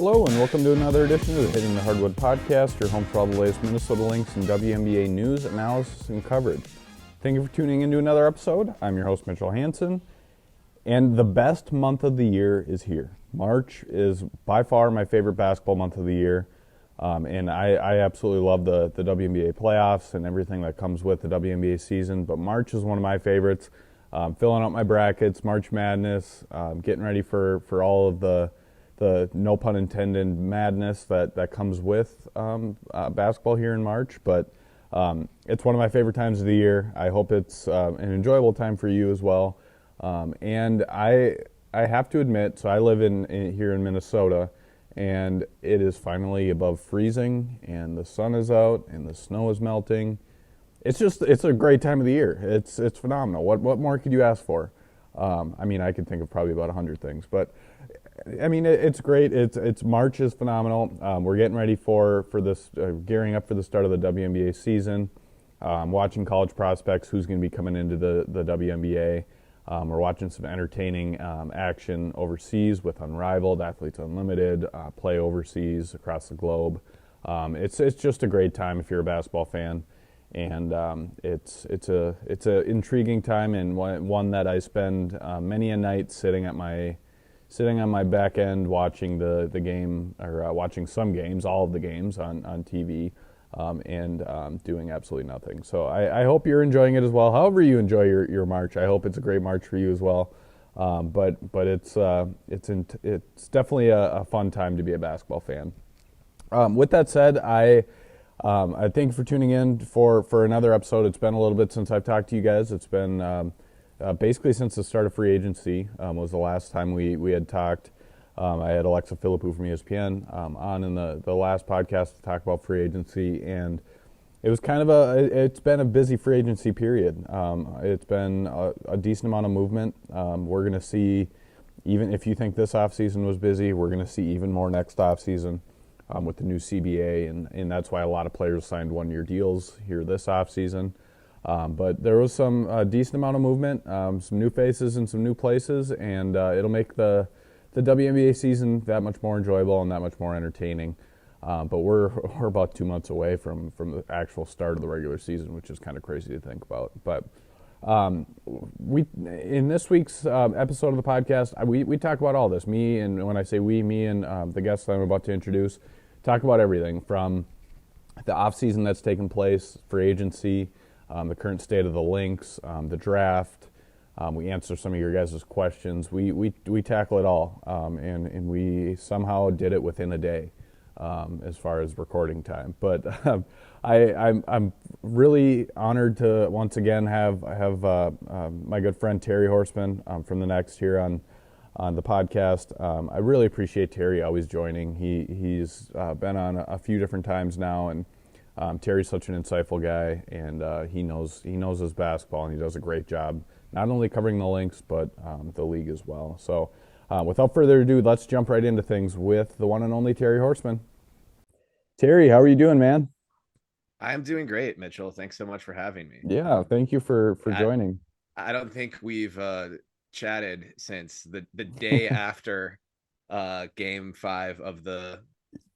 Hello and welcome to another edition of the Hitting the Hardwood podcast, your home for all the latest Minnesota Lynx and WNBA news, analysis, and coverage. Thank you for tuning into another episode. I'm your host, Mitchell Hansen, and the best month of the year is here. March is by far my favorite basketball month of the year, and I absolutely love the WNBA playoffs and everything that comes with the WNBA season, but March is one of my favorites. Filling out my brackets, March Madness, getting ready for all of the no pun intended madness that comes with basketball here in March, but it's one of my favorite times of the year. I hope it's an enjoyable time for you as well. And I have to admit, so I live here in Minnesota, and it is finally above freezing, and the sun is out, and the snow is melting. It's a great time of the year. It's phenomenal. What more could you ask for? I mean, I could think of probably about 100 things, but I mean, it's great. It's March is phenomenal. We're getting ready for this, gearing up for the start of the WNBA season. Watching college prospects, who's going to be coming into the WNBA. We're watching some entertaining action overseas with Unrivaled, Athletes Unlimited, play overseas across the globe. It's just a great time if you're a basketball fan, and it's a intriguing time, and one that I spend many a night sitting on my back end watching the game, or watching some games, all of the games on TV, and doing absolutely nothing. So I hope you're enjoying it as well. However you enjoy your March, I hope it's a great March for you as well. But it's definitely a fun time to be a basketball fan. With that said, I thank you for tuning in for another episode. It's been a little bit since I've talked to you guys. It's been basically since the start of free agency was the last time we had talked. I had Alexa Philippou from ESPN on in the last podcast to talk about free agency, and it was kind of it's been a busy free agency period. It's been a decent amount of movement. We're going to see, even if you think this offseason was busy, we're going to see even more next offseason with the new CBA, and that's why a lot of players signed one-year deals here this offseason. But there was some decent amount of movement, some new faces in some new places, and it'll make the WNBA season that much more enjoyable and that much more entertaining. But we're about 2 months away from the actual start of the regular season, which is kind of crazy to think about. But we in this week's episode of the podcast, we talk about all this. Me, and when I say we, me and the guests that I'm about to introduce, talk about everything from the offseason that's taken place, free agency, the current state of the Lynx, the draft. We answer some of your guys' questions. We tackle it all, and we somehow did it within a day as far as recording time. But I'm really honored to once again have my good friend Terry Horstman from the Next here on the podcast. I really appreciate Terry always joining. He's been on a few different times now, and Terry's such an insightful guy, and he knows his basketball, and he does a great job, not only covering the Lynx, but the league as well. So without further ado, let's jump right into things with the one and only Terry Horstman. Terry, how are you doing, man? I'm doing great, Mitchell. Thanks so much for having me. Yeah, thank you for joining. I don't think we've chatted since the day after Game 5 of the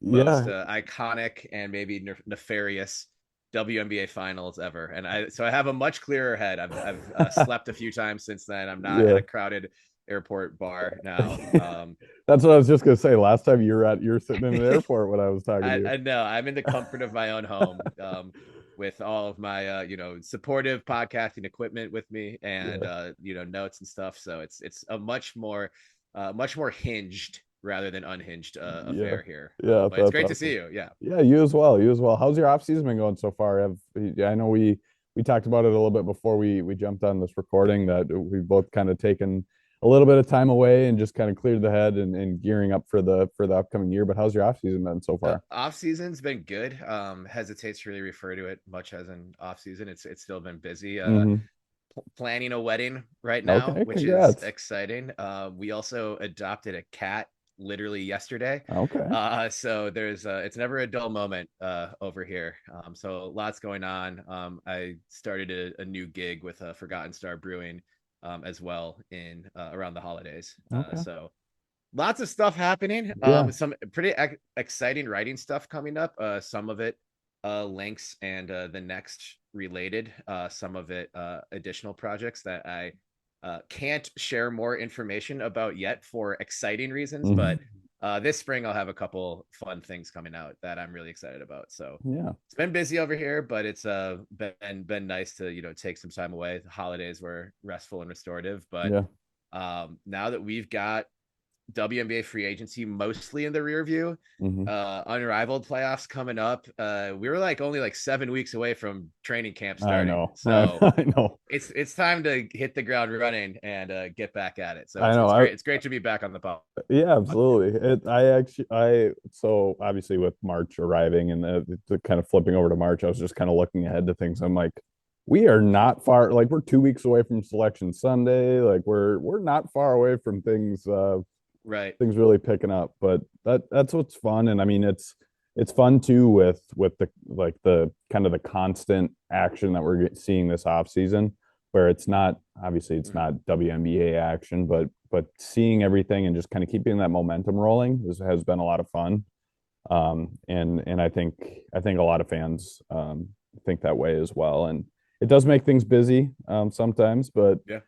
most iconic and maybe nefarious WNBA finals ever. And I have a much clearer head. I've slept a few times since then. I'm not at a crowded airport bar now. That's what I was just gonna say. Last time you were sitting in an airport when I was talking to you. I know. I'm in the comfort of my own home, with all of my supportive podcasting equipment with me, and notes and stuff. So it's a much more hinged rather than unhinged affair here. Yeah, but it's great to see you. Yeah, you as well. How's your off season been going so far? I know we talked about it a little bit before we jumped on this recording, that we've both kind of taken a little bit of time away and just kind of cleared the head and gearing up for the upcoming year. But how's your off season been so far? Off season's been good. Hesitates to really refer to it much as an off season. It's still been busy. Planning a wedding right now, which is exciting. We also adopted a cat literally yesterday. Okay. So there's it's never a dull moment over here. So lots going on. I started a new gig with Forgotten Star Brewing as well in around the holidays. So Lots of stuff happening. Yeah. Some pretty exciting writing stuff coming up. Some of it links and the next related. Some of it additional projects that I can't share more information about yet for exciting reasons. Mhm. But this spring I'll have a couple fun things coming out that I'm really excited about. So Yeah. it's been busy over here, but it's been nice to take some time away. The holidays were restful and restorative, but Yeah. now that we've got WNBA free agency mostly in the rear view. Hmm. Unrivaled playoffs coming up. We were like only like 7 weeks away from training camp I starting. know. So I know. it's time to hit the ground running and get back at it. So I it's know. it's great. It's great to be back on the pod. Yeah, absolutely. So obviously with March arriving and the kind of flipping over to March, I was just kind of looking ahead to things. I'm like, we are not far. Like we're 2 weeks away from Selection Sunday. Like we're not far away from Right. things really picking up. But that's what's fun. And I mean, it's fun too with the like the kind of the constant action that we're seeing this off season, where it's not obviously it's Mhm. not WNBA action, but seeing everything and just kind of keeping that momentum rolling has been a lot of fun. And I think a lot of fans think that way as well. And it does make things busy sometimes, but Yeah.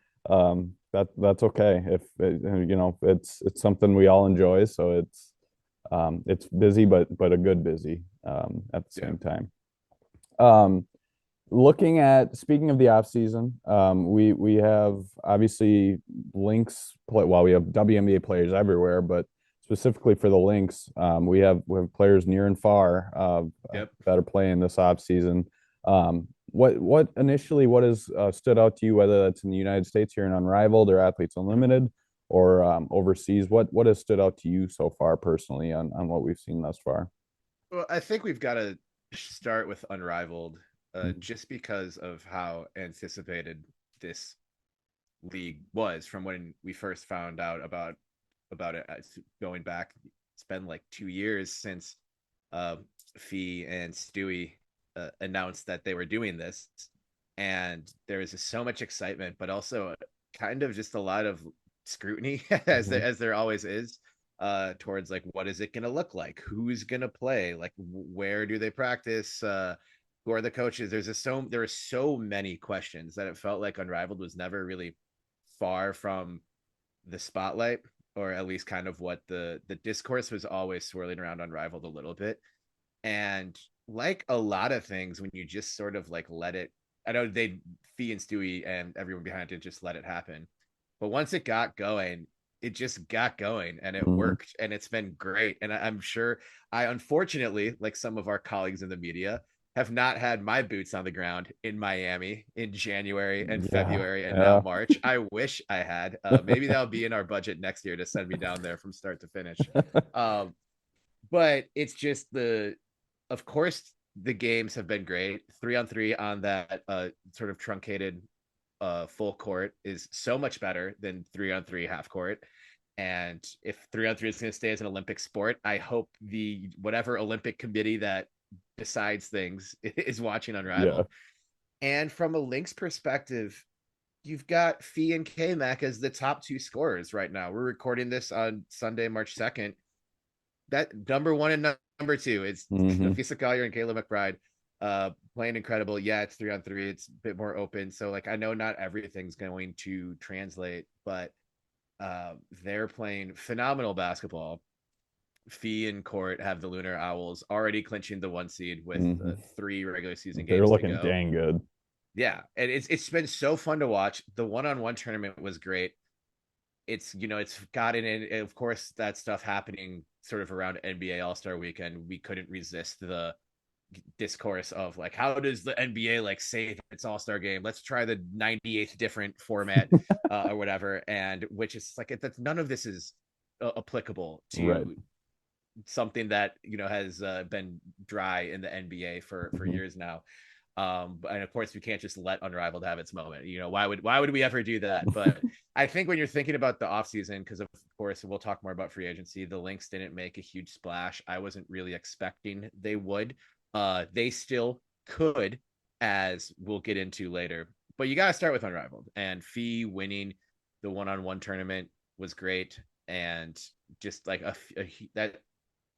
that's okay if it's something we all enjoy. So it's busy, but a good busy at the Yeah. same time. Um, Looking at speaking of the off season, we have obviously Lynx play. Well, we have WNBA players everywhere, but specifically for the Lynx, we have players near and far Yep. that are playing this off season. What has stood out to you, whether that's in the United States here in Unrivaled or Athletes Unlimited, or overseas? What has stood out to you so far personally on what we've seen thus far? Well, I think we've got to start with Unrivaled, just because of how anticipated this league was from when we first found out about it. Going back, it's been like 2 years since uh, Fee and Stewie announced that they were doing this, and there was just so much excitement, but also kind of just a lot of scrutiny, Mm-hmm. as there always is, towards like what is it going to look like, who's going to play, like where do they practice, who are the coaches. There are so many questions that it felt like Unrivaled was never really far from the spotlight, or at least kind of what the discourse was always swirling around Unrivaled a little bit. And like a lot of things, when you just sort of like let it, I know they, Fee and Stewie and everyone behind it, just let it happen. But once it got going, it just got going and it Mm-hmm. worked and it's been great. And I'm sure I, unfortunately, like some of our colleagues in the media, have not had my boots on the ground in Miami in January and Yeah, February and now yeah. March. I wish I had. Maybe that'll be in our budget next year to send me down there from start to finish. Um, but it's just of course, the games have been great. 3-on-3 on that sort of truncated full court is so much better than 3-on-3 half court. And if 3-on-3 is going to stay as an Olympic sport, I hope the whatever Olympic committee that decides things is watching Yeah. Unrivaled. And from a Lynx perspective, you've got Fee and K Mac as the top two scorers right now. We're recording this on Sunday, March 2nd. That number one and number two, it's Hmm. Nafisa Collier and Kayla McBride playing incredible. Yeah, it's 3-on-3. It's a bit more open. So like I know not everything's going to translate, but they're playing phenomenal basketball. Fee and Court have the Lunar Owls already clinching the 1 seed with Hmm. 3 regular season They're games to looking go. dang good. Yeah, and it's been so fun to watch. The one-on-one tournament was great. It's gotten in, of course, that stuff happening sort of around NBA All-Star weekend. We couldn't resist the discourse of like, how does the NBA like save its All-Star game? Let's try the 98th different format, or whatever. And which is like, that's none of this is applicable Right. to something that has been dry in the NBA for Hmm. years now. And of course, we can't just let Unrivaled have its moment. Why would we ever do that? But I think when you're thinking about the offseason, because of course we'll talk more about free agency, the Lynx didn't make a huge splash. I wasn't really expecting they would. They still could, as we'll get into later. But you got to start with Unrivaled, and Fee winning the one-on-one tournament was great. and just like that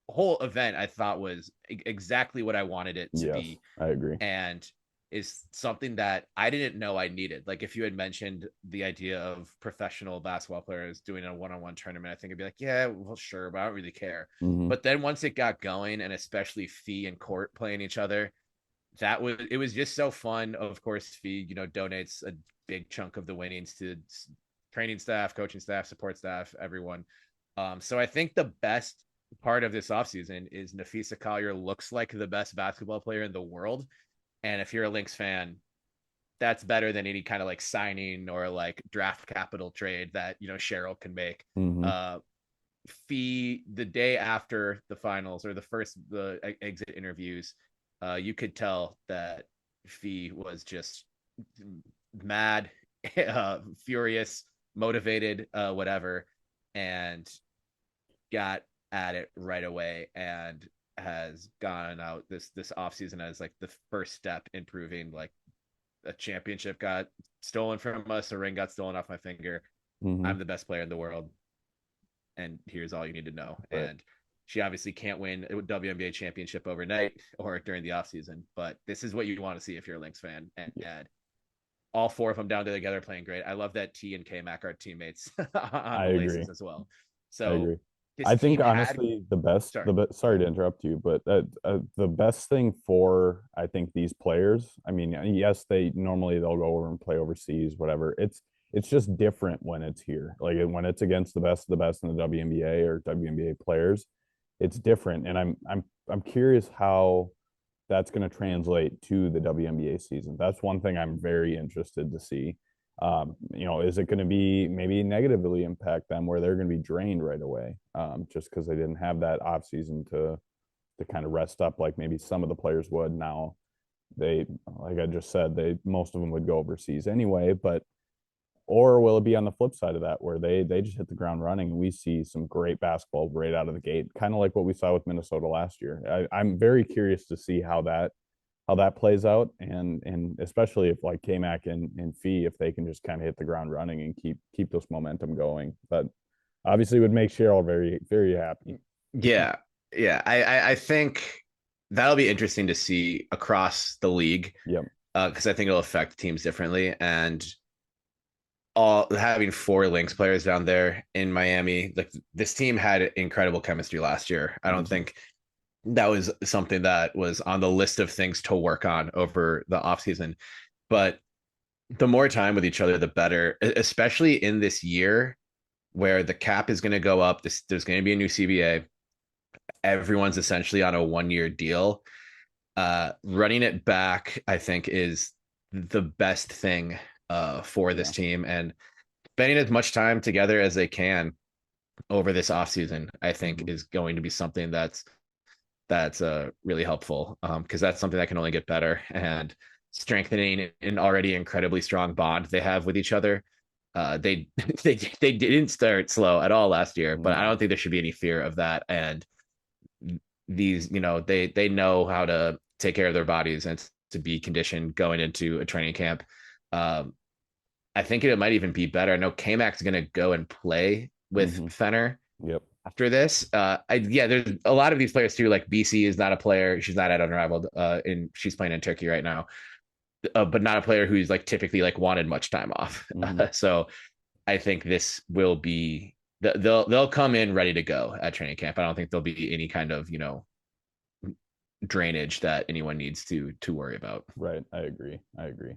whole event I thought was exactly what I wanted it to Yes, be, I agree. and is something that I didn't know I needed. Like if you had mentioned the idea of professional basketball players doing a one-on-one tournament, I think I'd be like, yeah, well, sure, but I don't really care. Mm-hmm. But then once it got going, and especially Fee and Court playing each other, it was just so fun. Of course, Fee, donates a big chunk of the winnings to training staff, coaching staff, support staff, everyone. So I think the best part of this offseason is Nafisa Collier looks like the best basketball player in the world. And if you're a Lynx fan, that's better than any kind of like signing or like draft capital trade that Cheryl can make. Mm-hmm. Fee, the day after the finals or the exit interviews, you could tell that Fee was just mad, furious, motivated, whatever, and got at it right away, and has gone out this offseason as like the first step in proving like a championship got stolen from us, a ring got stolen off my finger. Mm-hmm. I'm the best player in the world, and here's all you need to know. Right. And she obviously can't win a WNBA championship overnight or during the offseason, but this is what you want to see if you're a Lynx fan. And all four of them down there together playing great. I love that T and K Mac are teammates on I the agree. Laces as well. I So agree. this I think team had, honestly sorry, sorry to interrupt you, but the best thing for I think these players, I mean, yes, they'll go over and play overseas, whatever. It's just different when it's here. Like when it's against the best in the WNBA or WNBA players, it's different. And I'm curious how that's going to translate to the WNBA season. That's one thing I'm very interested to see. Is it going to be maybe negatively impact them where they're going to be drained right away, just because they didn't have that off season to kind of rest up like maybe some of the players would now. They, like I just said, most of them would go overseas anyway, but or will it be on the flip side of that where they just hit the ground running and we see some great basketball right out of the gate, kind of like what we saw with Minnesota last year. I'm very curious to see how that plays out, and especially if like K-Mac and Fee, if they can just kind of hit the ground running and keep this momentum going. But obviously would make Cheryl very, very happy. yeah, yeah. I think that'll be interesting to see across the league, Yep. because I think it'll affect teams differently. And all having four Lynx players down there in Miami, like this team had incredible chemistry last year. I don't Mm-hmm. think that was something that was on the list of things to work on over the offseason. But the more time with each other, the better, especially in this year where the cap is going to go up. There's going to be a new CBA. Everyone's essentially on a 1 year deal. Running it back, I think, is the best thing for this Yeah. team, and spending as much time together as they can over this offseason, I think, Mm-hmm. is going to be something that's really helpful, because that's something that can only get better, and strengthening an already incredibly strong bond they have with each other. They they didn't start slow at all last year, but I No. don't think there should be any fear of that. And these, they know how to take care of their bodies and to be conditioned going into a training camp. Um, I think it might even be better. I know K-Mac's going to go and play with Mm-hmm. Fenner Yep. after this. There's a lot of these players too. Like BC is not a player; she's not at Unrivaled, and she's playing in Turkey right now. But not a player who's like typically like wanted much time off. Mm-hmm. So I think this will be they'll come in ready to go at training camp. I don't think there'll be any kind of drainage that anyone needs to worry about. Right. I agree. I agree.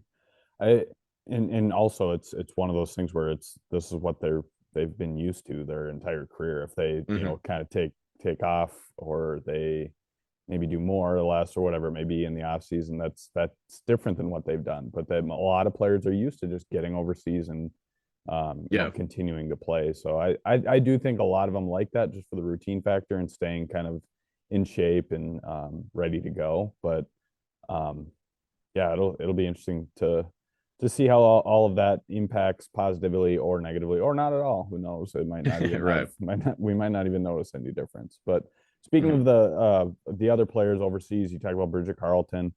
I and also it's one of those things where this is what they've been used to their entire career. If they, Mm-hmm. kind of take off, or they maybe do more or less or whatever it may be in the off season, that's different than what they've done. But then a lot of players are used to just getting overseas and Yeah. continuing to play. So I do think a lot of them like that just for the routine factor and staying kind of in shape and ready to go. But um, yeah, it'll be interesting to see how all of that impacts positively or negatively or not at all. Who knows? It might not even Right. we might not even notice any difference. But speaking Mm-hmm. of the other players overseas, you talk about Bridget Carlton.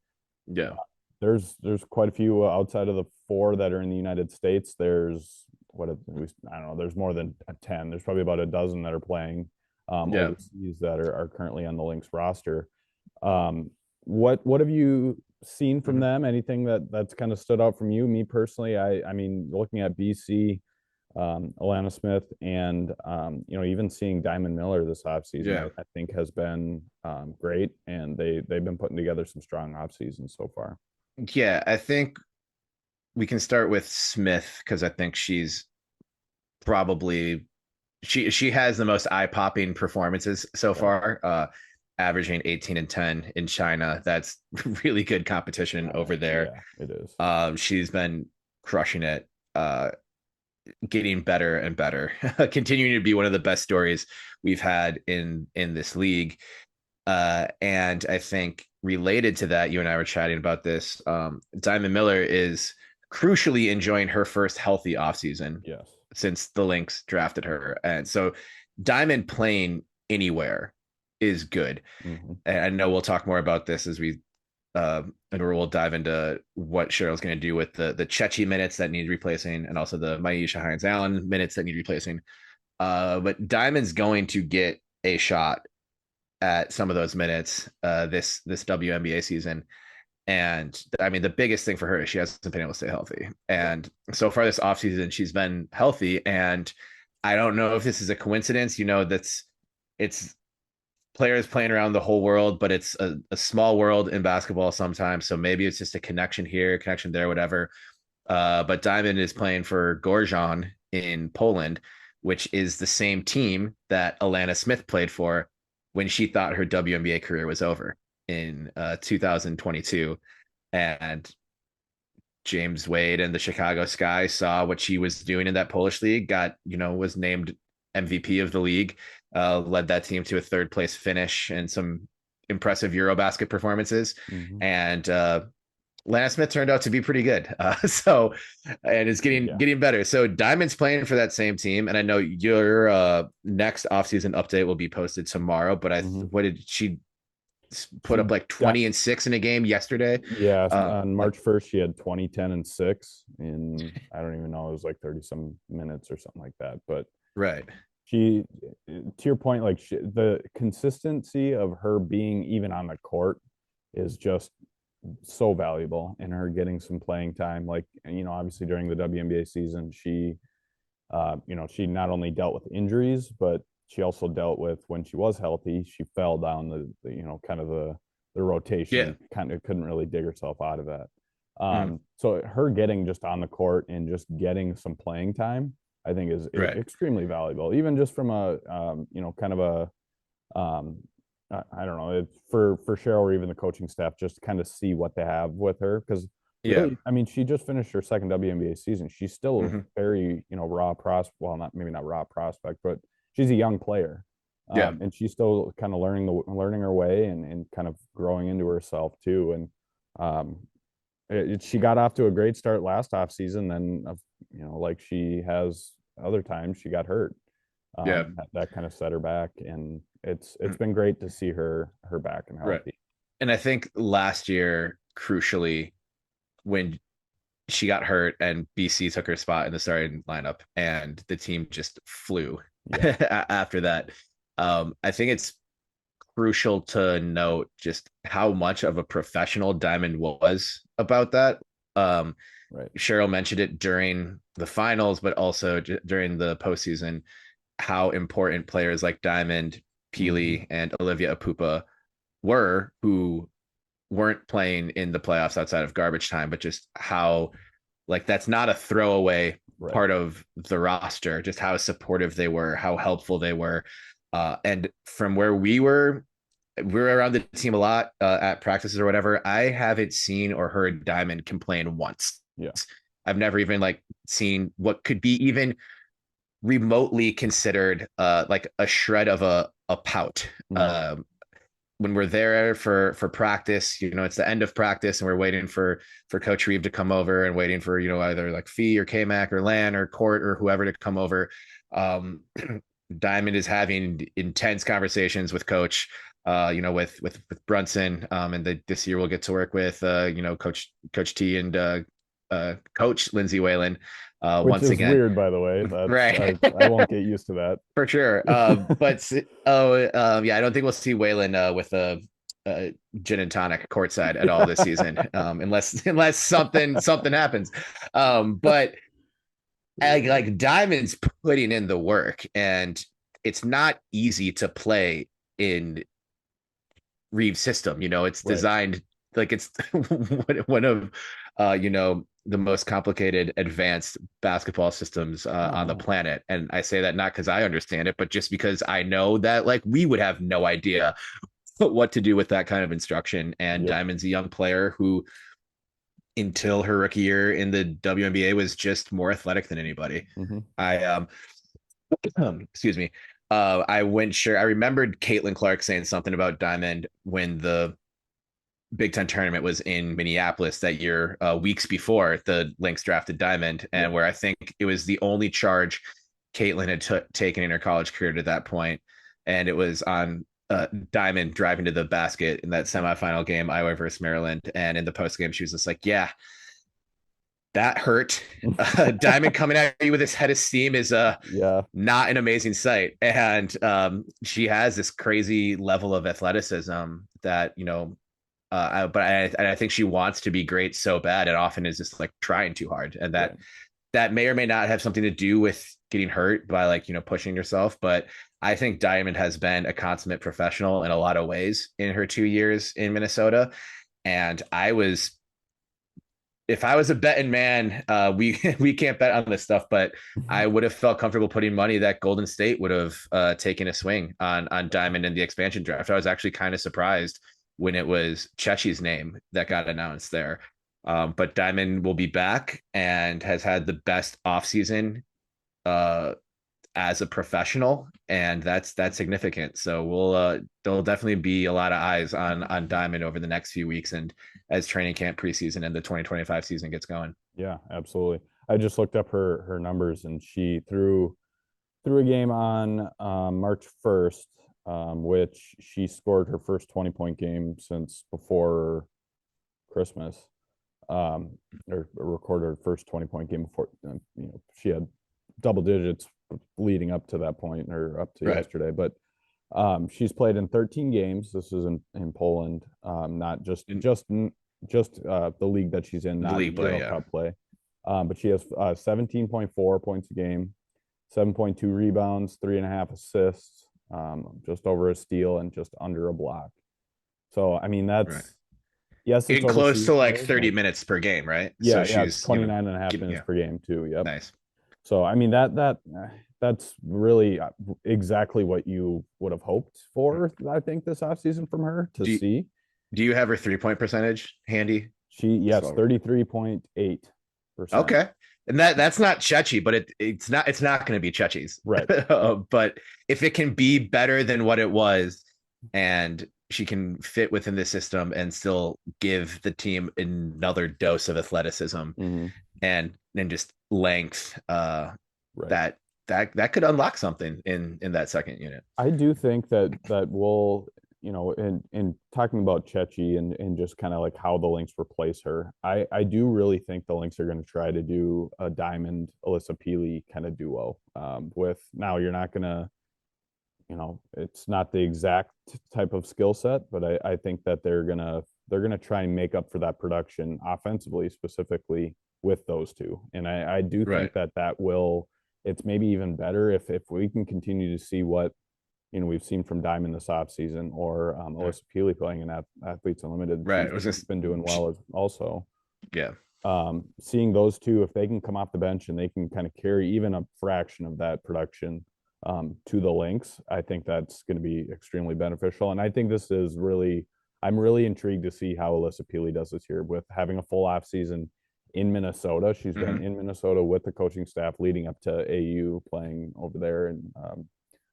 Yeah. There's quite a few outside of the four that are in the United States. There's I don't know. There's more than 10. There's probably about a dozen that are playing Yeah. overseas that are currently on the Lynx roster. What have you seen from Mhm. them? Anything that's kind of stood out from you? Me personally, I mean, looking at BC, Alana Smith, and even seeing Diamond Miller this offseason, Yeah. I think has been great, and they've been putting together some strong off seasons so far. Yeah. I think we can start with Smith because I think she's probably she has the most eye-popping performances so Right. far, averaging 18 and 10 in China. That's really good competition over there. Yeah, it is. She's been crushing it, getting better and better, continuing to be one of the best stories we've had in this league. And I think related to that, you and I were chatting about this. Diamond Miller is crucially enjoying her first healthy offseason Yes. since the Lynx drafted her. And so Diamond playing anywhere is good. Hmm. And I know we'll talk more about this as we and we'll dive into what Cheryl's going to do with the Chechi minutes that need replacing and also the Maisha Hines Allen minutes that need replacing. But Diamond's going to get a shot at some of those minutes this WNBA season. And I mean, the biggest thing for her is she hasn't been able to stay healthy. Yeah. And so far this offseason, she's been healthy. And I don't know if this is a coincidence. It's players playing around the whole world, but it's a small world in basketball sometimes. So maybe it's just a connection here, connection there, whatever. But Diamond is playing for Gorjan in Poland, which is the same team that Alana Smith played for when she thought her WNBA career was over in 2022. And James Wade and the Chicago Sky saw what she was doing in that Polish league, was named MVP of the league, led that team to a third place finish and some impressive Eurobasket performances. Hmm. And Lana Smith turned out to be pretty good. And it's getting better. So Diamond's playing for that same team. And I know your next offseason update will be posted tomorrow, but Hmm. what did she put up She like 20 and 6 in a game yesterday? Yeah, on Like, March 1st, she had 20, 10, and 6 in, I don't even know, it was like 30 some minutes or something like that. But right. she, to your point, like the consistency of her being even on the court is just so valuable in her getting some playing time. Like, obviously during the WNBA season, she not only dealt with injuries, but she also dealt with when she was healthy, she fell down kind of the rotation Yeah. and kind of couldn't really dig herself out of that. Mhm. So her getting just on the court and just getting some playing time, I think is Right. extremely valuable, even just from a, kind of um, I don't know, for Cheryl or even the coaching staff, just to kind of see what they have with her. Because Yeah. really, I mean, she just finished her second WNBA season. She's still a Hmm. very, raw prospect. Well, not maybe not raw prospect, but she's a young player. Yeah. And she's still kind of learning her way and kind of growing into herself too. And um, she got off to a great start last off season. Then, like she has other times, she got hurt. Yeah. That kind of set her back, and it's been great to see her back and Right. healthy. And I think last year, crucially, when she got hurt and BC took her spot in the starting lineup and the team just flew Yeah. after that. I think it's crucial to note just how much of a professional Diamond was about that. Um, Right. Cheryl mentioned it during the finals, but also during the postseason, how important players like Diamond, Hmm. Peely, and Olivia Apupa were, who weren't playing in the playoffs outside of garbage time, but just how like that's not a throwaway Right. part of the roster, just how supportive they were, how helpful they were. And from where we were around the team a lot at practices or whatever. I haven't seen or heard Diamond complain once. Yeah. I've never even like seen what could be even remotely considered like a shred of a pout. No. When we're there for practice, it's the end of practice and we're waiting for Coach Reeve to come over and waiting for either like Fee or K-Mac or Lan or Court or whoever to come over. Um, Diamond is having intense conversations with Coach, with Brunson, and this year we'll get to work with Coach T and Coach Lindsay Whalen. Which Once is again. weird, by the way. Right. I won't get used to that. For sure. Yeah, I don't think we'll see Waylon with a gin and tonic courtside at all this season, unless something happens. But like Diamond's putting in the work, and it's not easy to play in Reeves' system. It's Right. designed like it's one of the most complicated advanced basketball systems on the Oh, planet. And I say that not because I understand it, but just because I know that like we would have no idea what to do with that kind of instruction. And yep. Diamond's a young player who, until her rookie year in the WNBA, was just more athletic than anybody. Mm-hmm. I excuse me. I went sure I remembered Caitlin Clark saying something about Diamond when the Big Ten tournament was in Minneapolis that year, weeks before the Lynx drafted Diamond, Yep. and where I think it was the only charge Caitlin had taken in her college career to that point, and it was on Diamond driving to the basket in that semifinal game, Iowa versus Maryland, and in the post game she was just like, "Yeah, that hurt." Diamond coming at you with his head of steam is Yeah. not an amazing sight, and she has this crazy level of athleticism that I think she wants to be great so bad, and often is just like trying too hard, and that Right. that may or may not have something to do with getting hurt by like pushing yourself. But I think Diamond has been a consummate professional in a lot of ways in her 2 years in Minnesota, and if I was a betting man, we can't bet on this stuff, but I would have felt comfortable putting money that Golden State would have taken a swing on Diamond in the expansion draft. I was actually kind of surprised when it was Chechi's name that got announced there. But Diamond will be back and has had the best offseason uh, as a professional, and that's significant. So there'll definitely be a lot of eyes on Diamond over the next few weeks, and as training camp preseason and the 2025 season gets going. Yeah, absolutely. I just looked up her numbers, and she threw a game on March 1st, which she scored her first 20-point game since before Christmas, or recorded her first 20-point game before. She had double digits leading up to that point, or up to Right. yesterday. But she's played in 13 games. This is in Poland, not just the league that she's in, The not league play, Euro yeah. Cup play. But she has 17.4 points a game, 7.2 rebounds, 3.5 assists, just over a steal, and just under a block. So, I mean, Right. yes, it's Getting close to overseas like play, 30 but minutes per game, right? So yeah, it's she's 29 and a half minutes yeah, per game too. Yep. nice. So, I mean, that's really exactly what you would have hoped for, I think, this offseason from her to Do you, see. do you have her 3-point percentage handy? Yes, So 33.8%. okay. And that's not Chechi, but it's not going to be Chechi's. Right. But if it can be better than what it was, and she can fit within the system and still give the team another dose of athleticism Mm-hmm. and then just length, Right. that could unlock something in that second unit. I do think that will, in talking about Chechi and just kind of like how the Lynx replace her, I do really think the Lynx are going to try to do a Diamond Alyssa Peely kind of duo. With now you're not going to, it's not the exact type of skill set, but I think that they're gonna try and make up for that production offensively, specifically with those two. And I do Right. think that will, it's maybe even better if we can continue to see what we've seen from Diamond this offseason, or Alyssa Peely playing in Athletes Unlimited. Right. She's been doing well as also. Yeah. Seeing those two, if they can come off the bench and they can kind of carry even a fraction of that production to the Lynx, I think that's going to be extremely beneficial. And I think I'm really intrigued to see how Alyssa Peely does this year with having a full off season in Minnesota. She's been in Minnesota with the coaching staff leading up to AU, playing over there and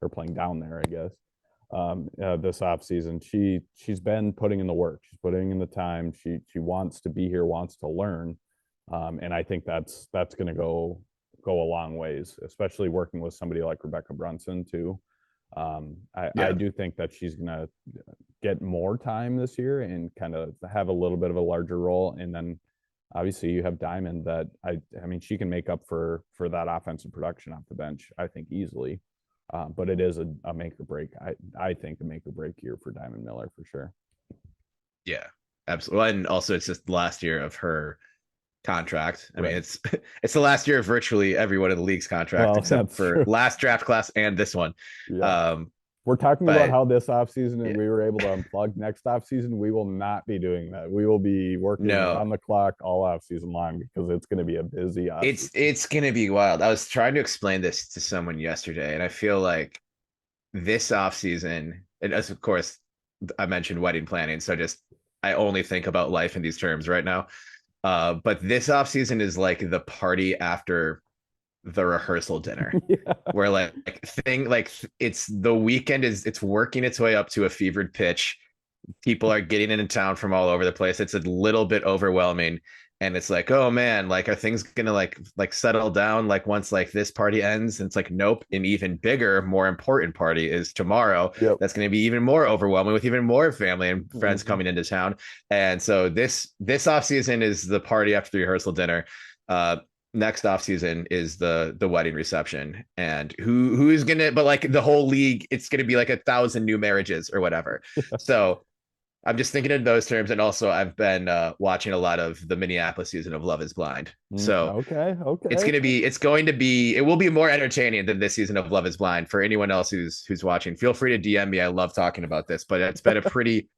or playing down there, I guess. This off season, she's been putting in the work. She's putting in the time. She wants to be here, wants to learn, and I think that's going to go a long ways, especially working with somebody like Rebecca Brunson too. I do think that she's going to get more time this year and kind of have a little bit of a larger role. And then obviously you have Diamond that I mean, she can make up for that offensive production off the bench, I think, easily. But it is a make or break. I think a make or break year for Diamond Miller for sure. Yeah, absolutely. And also, it's just the last year of her contract. I mean, it's the last year of virtually everyone in the league's contract, except for true. Last draft class and this one. Yeah. We're talking about how this offseason and we were able to unplug. Next offseason, we will not be doing that. We will be working on the clock all offseason long because it's going to be a busy offseason. It's going to be wild. I was trying to explain this to someone yesterday, and I feel like this offseason, and as of course, I mentioned wedding planning, so just I only think about life in these terms right now. But this offseason is like the party after the rehearsal dinner where it's the weekend it's working its way up to a fevered pitch. People are getting into town from all over the place. It's a little bit overwhelming. And it's like, oh man, like, are things gonna like settle down like once like this party ends? And it's like, nope. An even bigger, more important party is tomorrow. Yep. That's gonna be even more overwhelming with even more family and friends coming into town. And so this off season is the party after the rehearsal dinner. Next off season is the wedding reception, and who's gonna, but like the whole league, it's gonna be like 1,000 new marriages or whatever. So I'm just thinking in those terms. And also I've been watching a lot of the Minneapolis season of Love is Blind. So okay. It will be more entertaining than this season of Love is Blind. For anyone else who's watching, feel free to DM me. I love talking about this, but it's been a pretty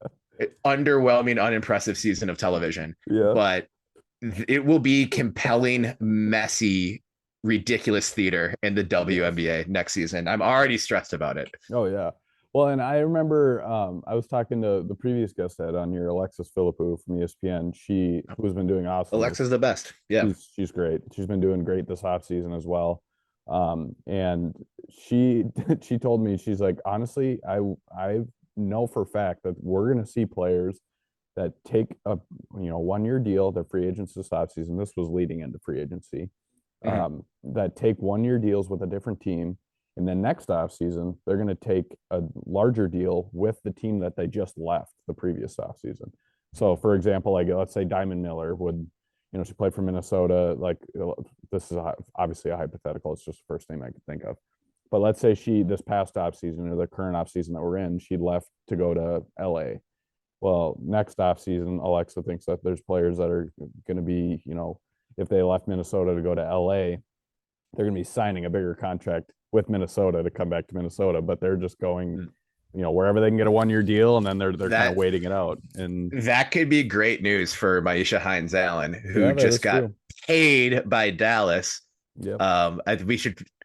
underwhelming, unimpressive season of television. Yeah. But it will be compelling, messy, ridiculous theater in the WNBA next season. I'm already stressed about it. Oh yeah. Well, and I remember I was talking to the previous guest that on here, Alexis Philippou from ESPN. Who's been doing awesome. Alexis the best. Yeah, she's great. She's been doing great this offseason as well. And she told me, she's like, honestly, I know for a fact that we're gonna see players that take a 1-year deal. They're free agents this offseason. This was leading into free agency. That take 1-year deals with a different team. And then next offseason, they're going to take a larger deal with the team that they just left the previous offseason. So, for example, like let's say Diamond Miller would, she played for Minnesota. Like this is obviously a hypothetical. It's just the first name I could think of. But let's say this past offseason or the current offseason that we're in, she left to go to LA. Well, next offseason, Alexa thinks that there's players that are going to be, if they left Minnesota to go to LA, they're going to be signing a bigger contract with Minnesota to come back to Minnesota, but they're just going, wherever they can get a 1-year deal, and then they're kind of waiting it out. And that could be great news for Myisha Hines-Allen, who just got paid by Dallas. Yep. I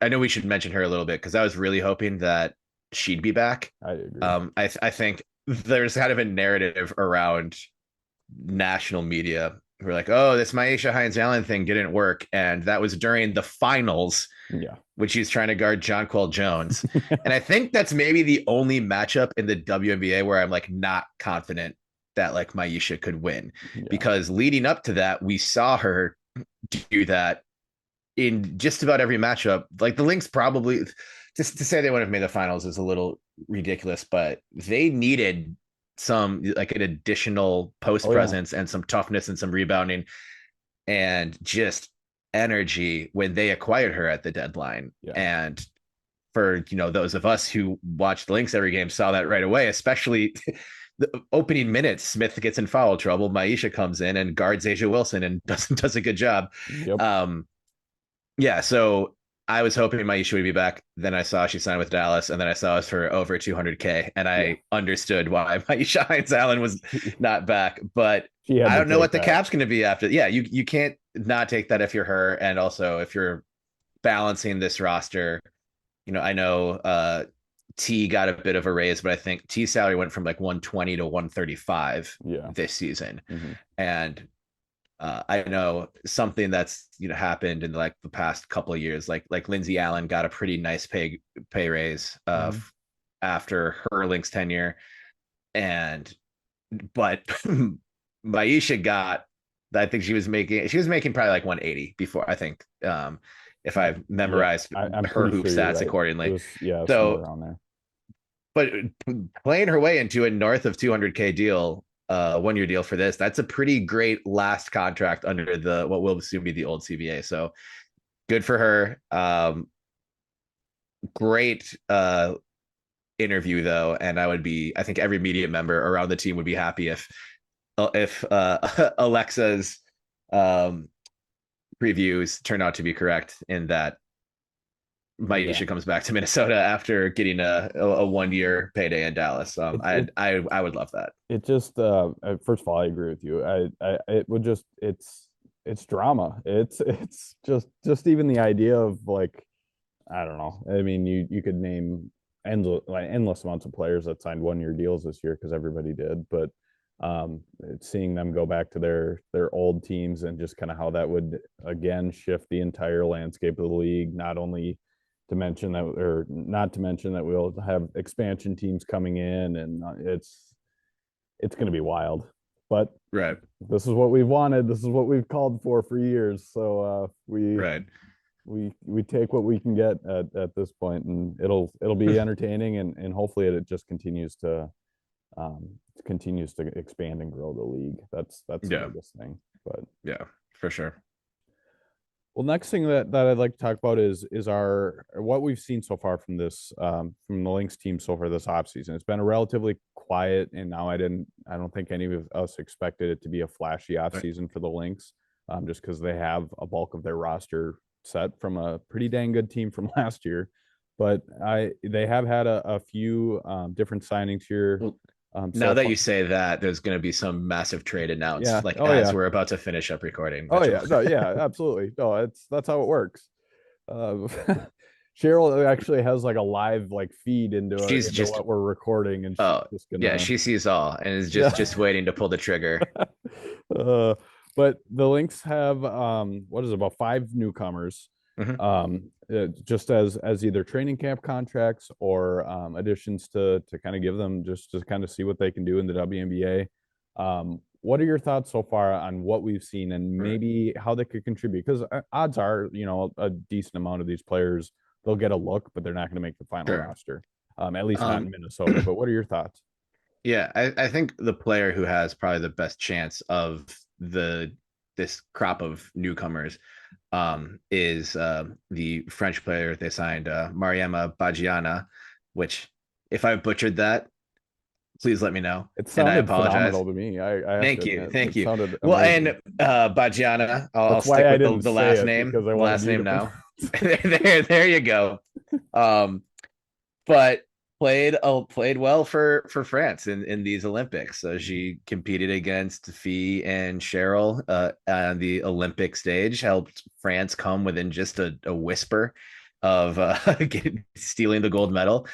know we should mention her a little bit because I was really hoping that she'd be back. I agree. I think there's kind of a narrative around national media. We're like, oh, this Myisha Hines-Allen thing didn't work. And that was during the finals, which he's trying to guard Jonquel Jones. And I think that's maybe the only matchup in the WNBA where I'm like not confident that like Myisha could win. Because leading up to that, we saw her do that in just about every matchup. Like the Lynx probably, just to say they would have made the finals is a little ridiculous, but they needed some like an additional post presence and some toughness and some rebounding and just energy when they acquired her at the deadline. And for those of us who watched the Lynx every game saw that right away, especially the opening minutes. Smith gets in foul trouble, Myisha comes in and guards Asia Wilson and does a good job. So I was hoping Myisha would be back. Then I saw she signed with Dallas, and then I saw it was for over $200K, and I understood why Myisha Hines-Allen was not back. But I don't know what the cap's going to be after. Yeah, you can't not take that if you're her, and also if you're balancing this roster. I know T got a bit of a raise, but I think T's salary went from like 120 to 135 this season, and I know something that's happened in like the past couple of years, like Lindsay Allen got a pretty nice pay raise after her Lynx tenure, but Myisha got, I think she was making probably like 180 before, I think, if I've memorized her hoop stats accordingly. So around there. But playing her way into a north of 200K deal 1-year deal for this. That's a pretty great last contract under the what will soon be the old CBA. So good for her. Great interview though, and I think every media member around the team would be happy if Alexa's um, previews turn out to be correct in that Maisha comes back to Minnesota after getting a 1-year payday in Dallas. I would love that. It just first of all, I agree with you. It would just it's drama. It's just even the idea of like, I don't know. I mean, you could name endless amounts of players that signed 1-year deals this year because everybody did, but seeing them go back to their old teams and just kind of how that would again shift the entire landscape of the league, not only to mention that, or not to mention that we'll have expansion teams coming in, and it's going to be wild. But right, this is what we've wanted. This is what we've called for years. So right. we take what we can get at this point, and it'll be entertaining, and hopefully it just continues to expand and grow the league. That's the biggest thing. But yeah, for sure. Well, next thing that I'd like to talk about is our what we've seen so far from this from the Lynx team so far this offseason. It's been a relatively quiet, and now I don't think any of us expected it to be a flashy offseason for the Lynx, just because they have a bulk of their roster set from a pretty dang good team from last year. But they have had a few different signings here. Well, now that you say that, there's going to be some massive trade announced, we're about to finish up recording. Yeah, absolutely. No, that's how it works. Cheryl actually has like a live feed into what we're recording, and she's just gonna, she sees all and is just waiting to pull the trigger. But the Lynx have what is it, about 5 newcomers. Just as either training camp contracts or additions to kind of give them just to kind of see what they can do in the WNBA. What are your thoughts so far on what we've seen and maybe how they could contribute? Because odds are, a decent amount of these players, they'll get a look, but they're not going to make the final roster, at least not in Minnesota. But what are your thoughts? Yeah, I think the player who has probably the best chance of this crop of newcomers is the French player they signed, Mariama Bagiana, which if I butchered that, please let me know. It sounded phenomenal to me. Thank you. Well, and Bagiana, I'll stick with the last name. The last name now. there you go. But played well for France in these Olympics. So she competed against Fee and Cheryl on the Olympic stage, helped France come within just a whisper of stealing the gold medal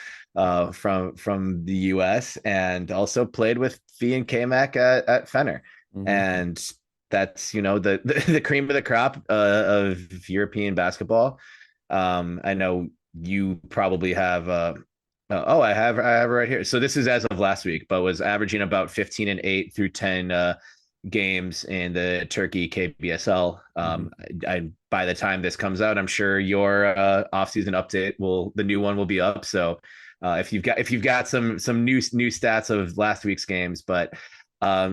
from the US, and also played with Fee and K-Mac at Fenner. And that's the cream of the crop of European basketball. I know you probably have I have it right here. So this is as of last week, but was averaging about 15-8 through 10 games in the Turkey KBSL. By the time this comes out, I'm sure your offseason update the new one will be up. So if you've got some new stats of last week's games, but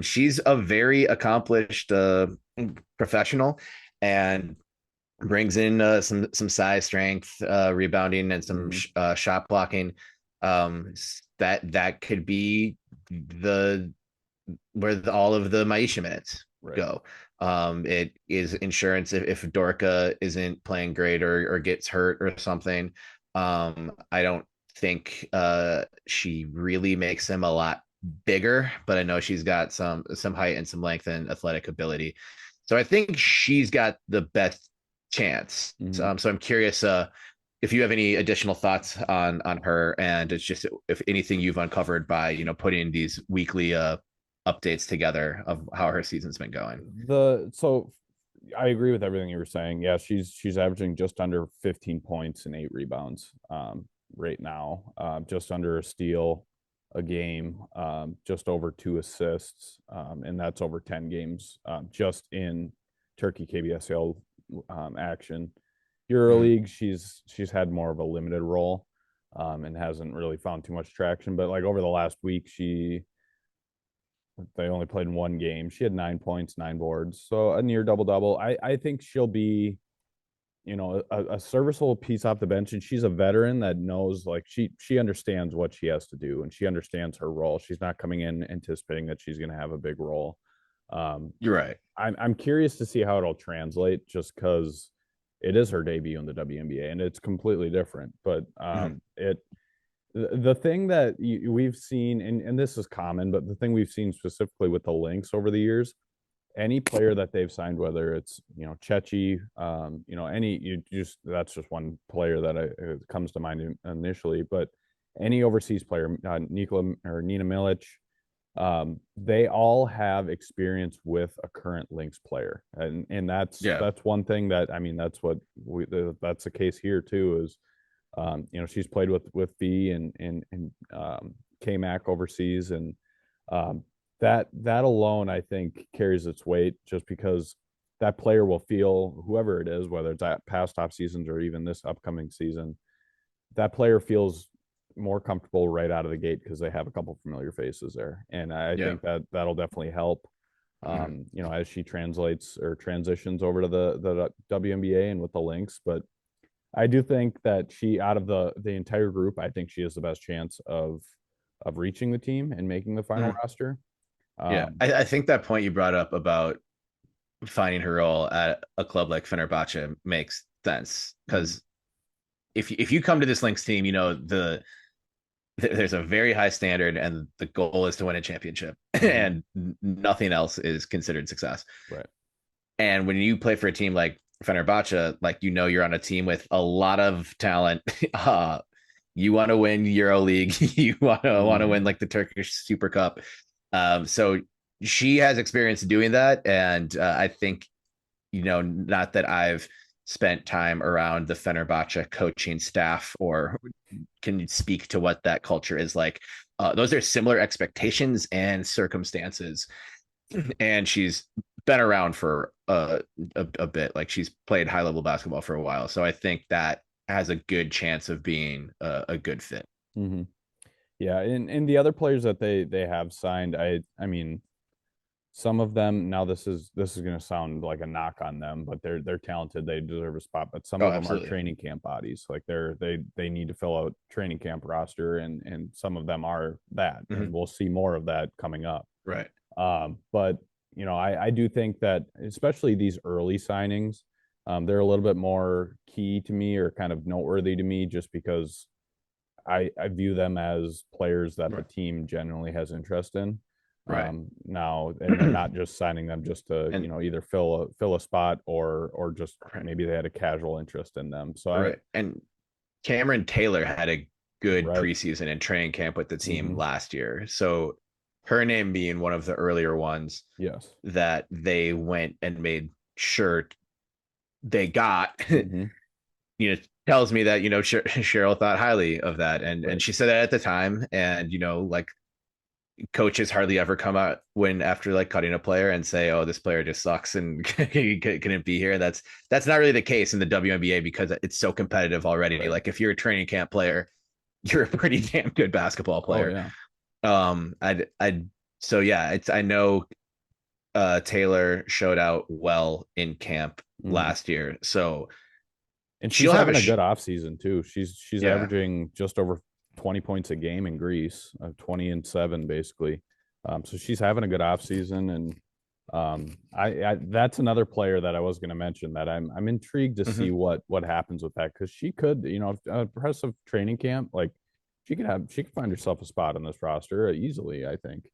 she's a very accomplished professional and brings in some size, strength, rebounding, and some shot blocking. That could be where all of the Maisha minutes go. It is insurance if Dorka isn't playing great or gets hurt or something. I don't think she really makes him a lot bigger, but I know she's got some height and some length and athletic ability. So I think she's got the best chance. So I'm curious if you have any additional thoughts on her, and it's just if anything you've uncovered by putting these weekly updates together of how her season's been going. So I agree with everything you were saying. Yeah, she's averaging just under 15 points and 8 rebounds right now, just under a steal a game, just over 2 assists, and that's over 10 games just in Turkey KBSL action. EuroLeague, she's had more of a limited role and hasn't really found too much traction. But over the last week, she they only played in one game. She had 9 points, 9 boards, so a near double-double. I think she'll be, a serviceable piece off the bench, and she's a veteran that knows, like, she understands what she has to do, and she understands her role. She's not coming in anticipating that she's going to have a big role. You're right. I'm curious to see how it'll translate, just because it is her debut in the WNBA and it's completely different. But the thing that we've seen, and this is common, but the thing we've seen specifically with the Lynx over the years, any player that they've signed, whether it's Chechi, that's just one player that comes to mind initially, but any overseas player, Nikola or Nina Milic, they all have experience with a current Lynx player, and that's one thing that, I mean, that's what that's the case here too. Is she's played with B and K-Mac overseas, and that alone, I think, carries its weight, just because that player will feel, whoever it is, whether it's at past off seasons or even this upcoming season, that player feels more comfortable right out of the gate because they have a couple familiar faces there. And I think that'll definitely help, as she translates or transitions over to the WNBA and with the Lynx. But I do think that she, out of the entire group, I think she has the best chance of reaching the team and making the final roster. I think that point you brought up about finding her role at a club like Fenerbahce makes sense, because if you come to this Lynx team, there's a very high standard, and the goal is to win a championship, and nothing else is considered success. Right. And when you play for a team like Fenerbahce, like, you're on a team with a lot of talent. You want to win EuroLeague, you want to win like the Turkish Super Cup. So she has experience doing that, and I think, not that I've spent time around the Fenerbahce coaching staff or can speak to what that culture is like. Those are similar expectations and circumstances, and she's been around for a bit. Like, she's played high level basketball for a while, so I think that has a good chance of being a good fit. Yeah, and the other players that they have signed, I mean, some of them, now this is going to sound like a knock on them, but they're talented, they deserve a spot. But some of them are training camp bodies, like they need to fill out training camp roster, and some of them are that, and we'll see more of that coming up. Right. But I do think that, especially these early signings, they're a little bit more key to me, or kind of noteworthy to me, just because I view them as players that the team generally has interest in. Right. Now, and they're not just signing them just to either fill a spot, or just maybe they had a casual interest in them. So and Cameron Taylor had a good preseason and training camp with the team last year. So her name being one of the earlier ones, that they went and made sure they got, tells me that, Cheryl thought highly of that. And she said that at the time. And, like, coaches hardly ever come out after like cutting a player and say, oh, this player just sucks and he couldn't be here. That's not really the case in the WNBA, because it's so competitive already. Right. Like, if you're a training camp player, you're a pretty damn good basketball player. Oh, yeah. I know Taylor showed out well in camp last year. So, and she's having a good off season too. She's averaging just over 20 points a game in Greece, 20-7 basically. So she's having a good off season, and I that's another player that I was going to mention, that I'm intrigued to see what happens with that, because she could, a impressive training camp, like, she could find herself a spot on this roster easily, I think.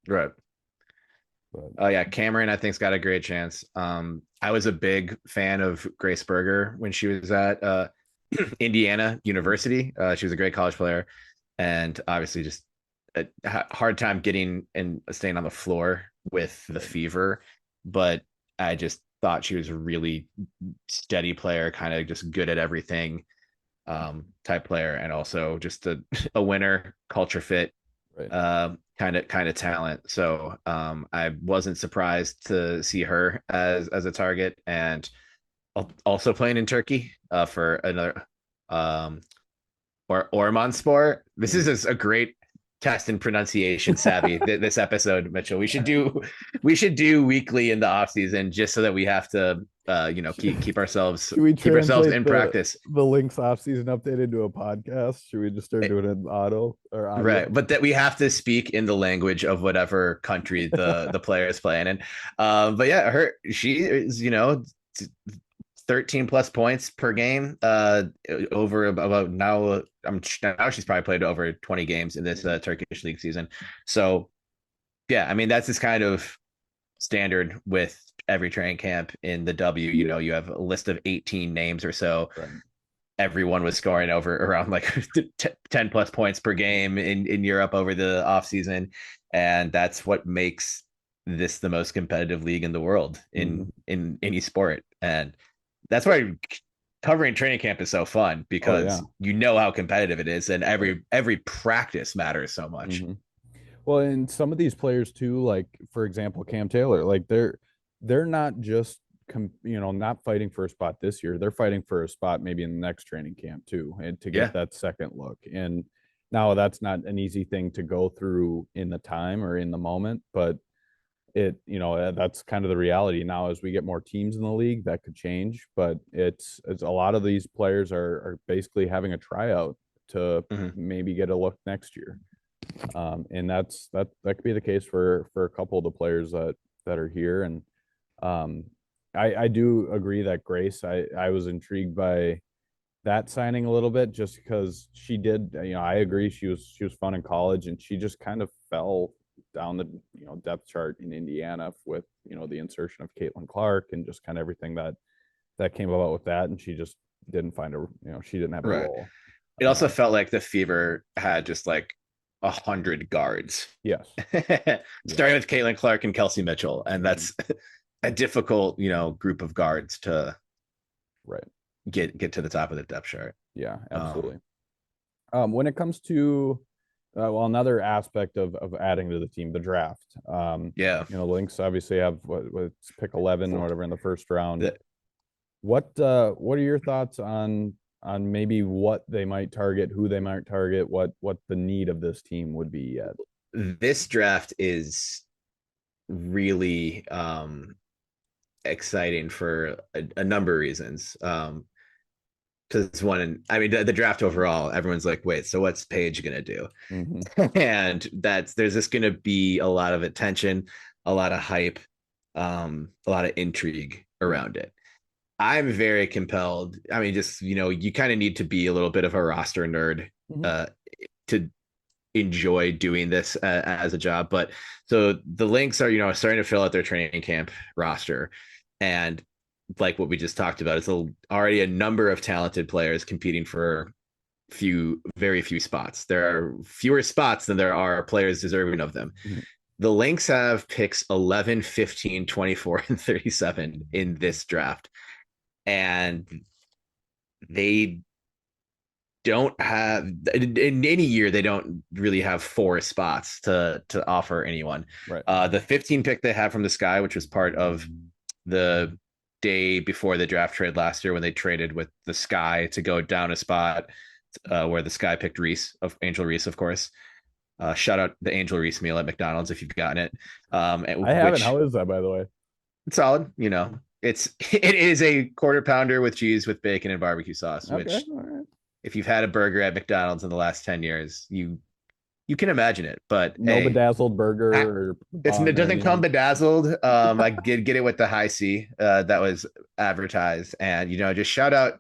Right. Oh yeah, Cameron, I think's got a great chance. I was a big fan of Grace Berger when she was at Indiana University. She was a great college player, and obviously just a hard time getting and staying on the floor with the fever. But I just thought she was a really steady player, kind of just good at everything type player, and also just a winner, culture fit. Right. Kind of talent. So I wasn't surprised to see her as a target, and also playing in Turkey for another or Ormanspor. This is a great test and pronunciation savvy this episode, Mitchell. We should do weekly in the off season just so that we have to keep ourselves Should we in translate practice. the Lynx offseason update into a podcast? Should we just start doing it in auto or audio? Right, but that we have to speak in the language of whatever country the player is playing in. But yeah, she is 13 plus points per game over about now. Now she's probably played over 20 games in this Turkish league season. So yeah, I mean that's just kind of standard with every training camp in the W. You have a list of 18 names or so. Right. Everyone was scoring over around like 10 plus points per game in Europe over the off season, and that's what makes this the most competitive league in the world in any sport. And that's why covering training camp is so fun, because you know how competitive it is, and every practice matters so much. Well, and some of these players too, like for example, Cam Taylor, like they're not just not fighting for a spot this year. They're fighting for a spot maybe in the next training camp too, and to get that second look. And now that's not an easy thing to go through in the time or in the moment, but that's kind of the reality now. As we get more teams in the league, that could change, but it's a lot of these players are basically having a tryout to maybe get a look next year. And that could be the case for a couple of the players that are here. And I do agree that Grace, I was intrigued by that signing a little bit, just because she did, I agree she was fun in college, and she just kind of fell down the depth chart in Indiana with the insertion of Caitlin Clark and just kind of everything that came about with that, and she just didn't find she didn't have a role. It also felt like the Fever had just like 100 guards. Yes. Starting with Caitlin Clark and Kelsey Mitchell, and that's a difficult group of guards to get to the top of the depth chart. Yeah, absolutely. When it comes to another aspect of adding to the team, the draft. The Lynx obviously have what's pick 11 or whatever in the first round. What are your thoughts on maybe what they might target, who they might target, what the need of this team would be yet? This draft is really exciting for a number of reasons. Because the draft overall, everyone's like, wait, so what's Paige gonna do? And there's just gonna be a lot of attention, a lot of hype, a lot of intrigue around it. I'm very compelled. I mean, just you kind of need to be a little bit of a roster nerd to enjoy doing this as a job. But so the Lynx are starting to fill out their training camp roster, and like what we just talked about, it's already a number of talented players competing for very few spots. There are fewer spots than there are players deserving of them. The Lynx have picks 11, 15, 24, and 37 in this draft. And they don't have, in any year, they don't really have 4 spots to offer anyone. Right. The 15 pick they have from the Sky, which was part of the day before the draft trade last year, when they traded with the Sky to go down a spot where the Sky picked Angel Reese, of course. Shout out the Angel Reese meal at McDonald's if you've gotten it. I haven't. How is that, by the way? It's solid. It is a quarter pounder with cheese with bacon and barbecue sauce, which if you've had a burger at McDonald's in the last 10 years, you can imagine it. But no bedazzled burger. It doesn't come bedazzled. I did get it with the high C that was advertised, and just shout out.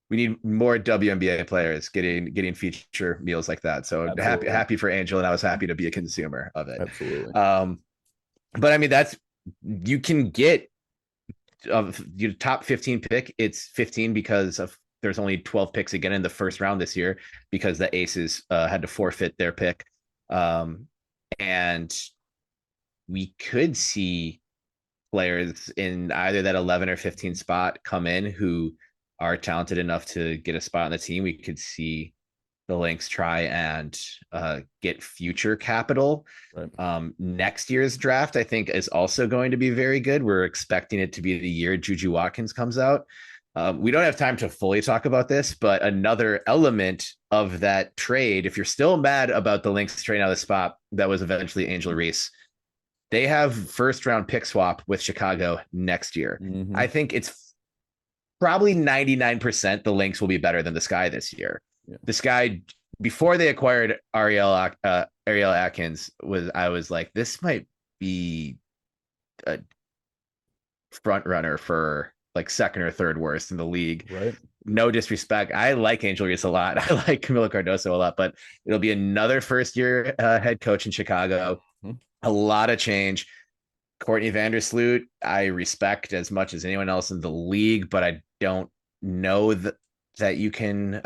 We need more WNBA players getting feature meals like that. So happy for Angel, and I was happy to be a consumer of it. Absolutely. But I mean, you can get of your top 15 pick. It's 15 because there's only 12 picks again in the first round this year, because the Aces had to forfeit their pick. And we could see players in either that 11 or 15 spot come in who are talented enough to get a spot on the team. We could see the Lynx try and get future capital. Right. Next year's draft, I think, is also going to be very good. We're expecting it to be the year Juju Watkins comes out. We don't have time to fully talk about this, but another element of that trade, if you're still mad about the Lynx trading out of the spot that was eventually Angel Reese, they have first round pick swap with Chicago next year. Mm-hmm. I think it's probably 99% the Lynx will be better than the Sky this year. Yeah. The Sky, before they acquired Ariel Atkins, I was like, this might be a front runner for like second or third worst in the league. Right. No disrespect. I like Angel Reese a lot. I like Camilo Cardoso a lot, but it'll be another first year head coach in Chicago. Mm-hmm. A lot of change. Courtney Vandersloot, I respect as much as anyone else in the league, but I don't know that you can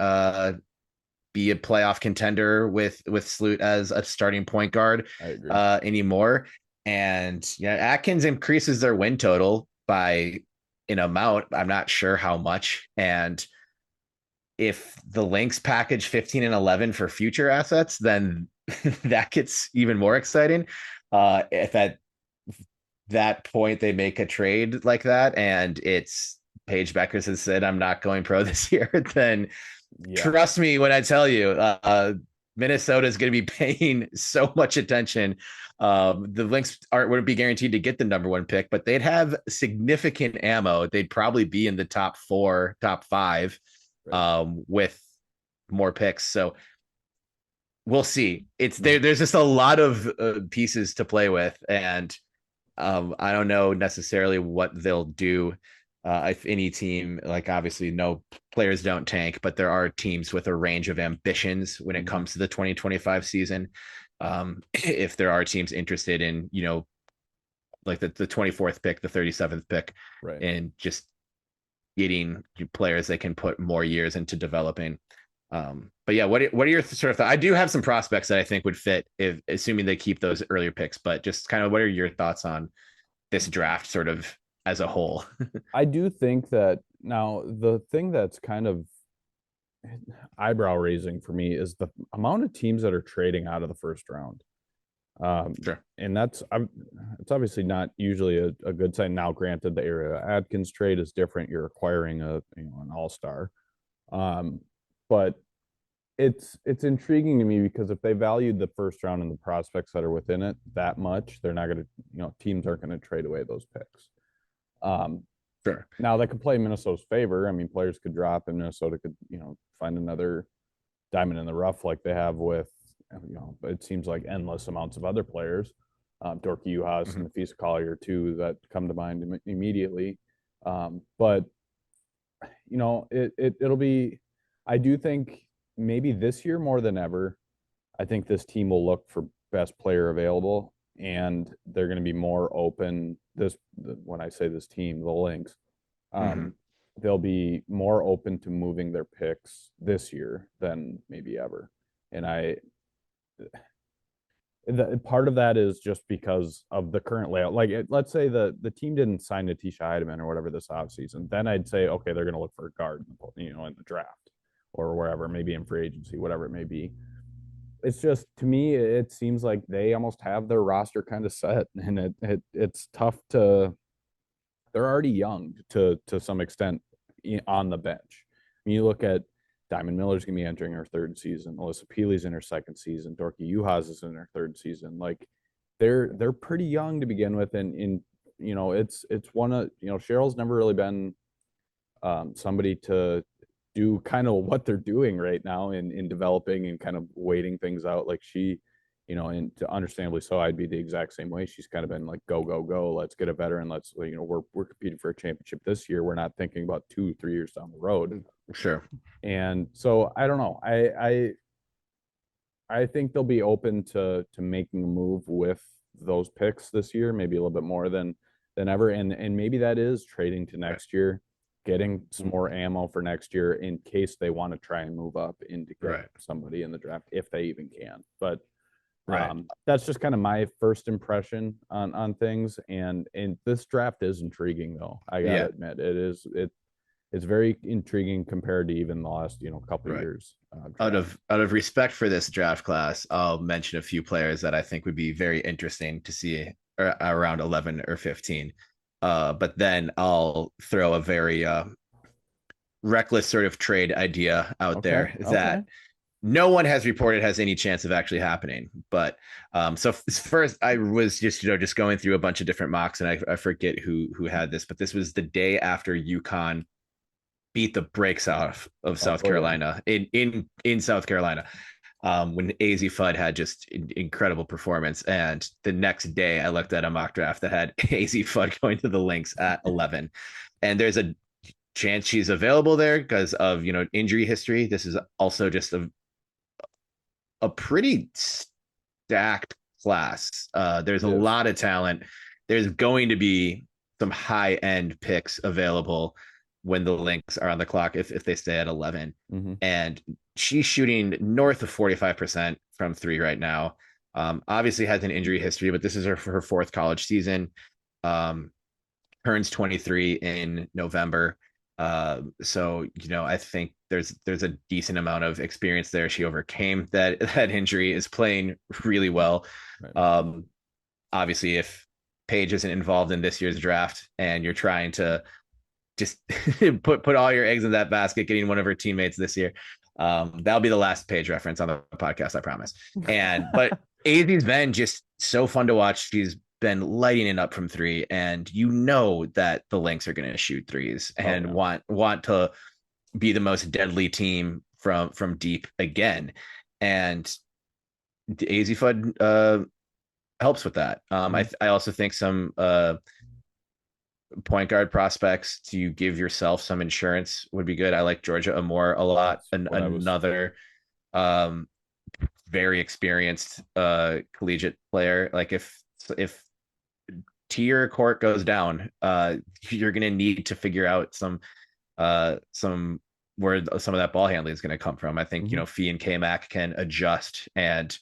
be a playoff contender with Sloot as a starting point guard anymore. And yeah, Atkins increases their win total by an amount. I'm not sure how much. And if the Lynx package 15 and 11 for future assets, then that gets even more exciting. If at that point they make a trade like that and it's Paige Beckers has said, I'm not going pro this year, then trust me when I tell you, Minnesota is going to be paying so much attention. The Lynx wouldn't be guaranteed to get the number one pick, but they'd have significant ammo. They'd probably be in the top 4, top 5 with more picks. So we'll see. It's there's just a lot of pieces to play with. And I don't know necessarily what they'll do. If any team, like obviously no players don't tank, but there are teams with a range of ambitions when it comes to the 2025 season. If there are teams interested in, like the 24th pick, the 37th pick, and just getting players they can put more years into developing. But yeah, what are your sort of thoughts? I do have some prospects that I think would fit if assuming they keep those earlier picks, but just kind of what are your thoughts on this draft sort of as a whole? I do think that now the thing that's kind of eyebrow raising for me is the amount of teams that are trading out of the first round. Sure. And it's obviously not usually a good sign. Now, granted, the Ariel Atkins trade is different. You're acquiring an all-star. But it's intriguing to me because if they valued the first round and the prospects that are within it that much, they're not going to, teams aren't going to trade away those picks. Sure. Now that could play Minnesota's favor. I mean, players could drop and Minnesota could, find another diamond in the rough like they have with, it seems like endless amounts of other players. Dorky Uhas and Nafisa Collier too that come to mind immediately. But it'll be, I do think maybe this year more than ever, I think this team will look for best player available, and they're going to be more open. When I say this team, the Lynx, they'll be more open to moving their picks this year than maybe ever. And part of that is just because of the current layout. Like, let's say the team didn't sign Natisha Heidemann or whatever this offseason, then I'd say, okay, they're going to look for a guard, in the draft or wherever, maybe in free agency, whatever it may be. It's just, to me, it seems like they almost have their roster kind of set, and it's tough to. They're already young to some extent on the bench. When you look at Diamond Miller's going to be entering her third season. Alyssa Peely's in her second season. Dorky Uhas is in her third season. Like, they're pretty young to begin with, and it's one of Cheryl's never really been somebody to do kind of what they're doing right now in developing and kind of waiting things out. Like she, and understandably so, I'd be the exact same way. She's kind of been like, go, go, go. Let's get a veteran. Let's, we're competing for a championship this year. We're not thinking about 2-3 years down the road. Sure. And so I don't know. I think they'll be open to making a move with those picks this year, maybe a little bit more than ever. And maybe that is trading to next year, getting some more ammo for next year in case they want to try and move up into get somebody in the draft, if they even can. But that's just kind of my first impression on things. And this draft is intriguing, though. I gotta admit, it's very intriguing compared to even the last couple of years. Out of respect for this draft class, I'll mention a few players that I think would be very interesting to see around 11 or 15. But then I'll throw a very reckless sort of trade idea out Okay. there Okay. that no one has reported has any chance of actually happening. But so first, I was just going through a bunch of different mocks, and I forget who had this, but this was the day after UConn beat the brakes off of South Oh yeah. Carolina in South Carolina. When AZ Fudd had just incredible performance. And the next day I looked at a mock draft that had AZ Fudd going to the Lynx at 11. And there's a chance she's available there because of, injury history. This is also just a pretty stacked class. There's It a is. lot of talent. There's going to be some high end picks available when the Lynx are on the clock if they stay at 11. Mm-hmm. And she's shooting north of 45% from three right now. Obviously has an injury history, but this is her fourth college season. Turns 23 in November. So I think there's a decent amount of experience there. She overcame that injury, is playing really well. Right. Obviously, if Paige isn't involved in this year's draft and you're trying to just put all your eggs in that basket, getting one of her teammates this year, that'll be the last Paige reference on the podcast, I promise. But AZ's been just so fun to watch. She's been lighting it up from three, and that the Lynx are going to shoot threes and want to be the most deadly team from deep again. And AZ Fudd helps with that. I also think some point guard prospects to give yourself some insurance would be good. I like Georgia Amore a lot. Another very experienced collegiate player. Like if tier court goes down, you're going to need to figure out some where some of that ball handling is going to come from. I think Fee and K-Mac can adjust and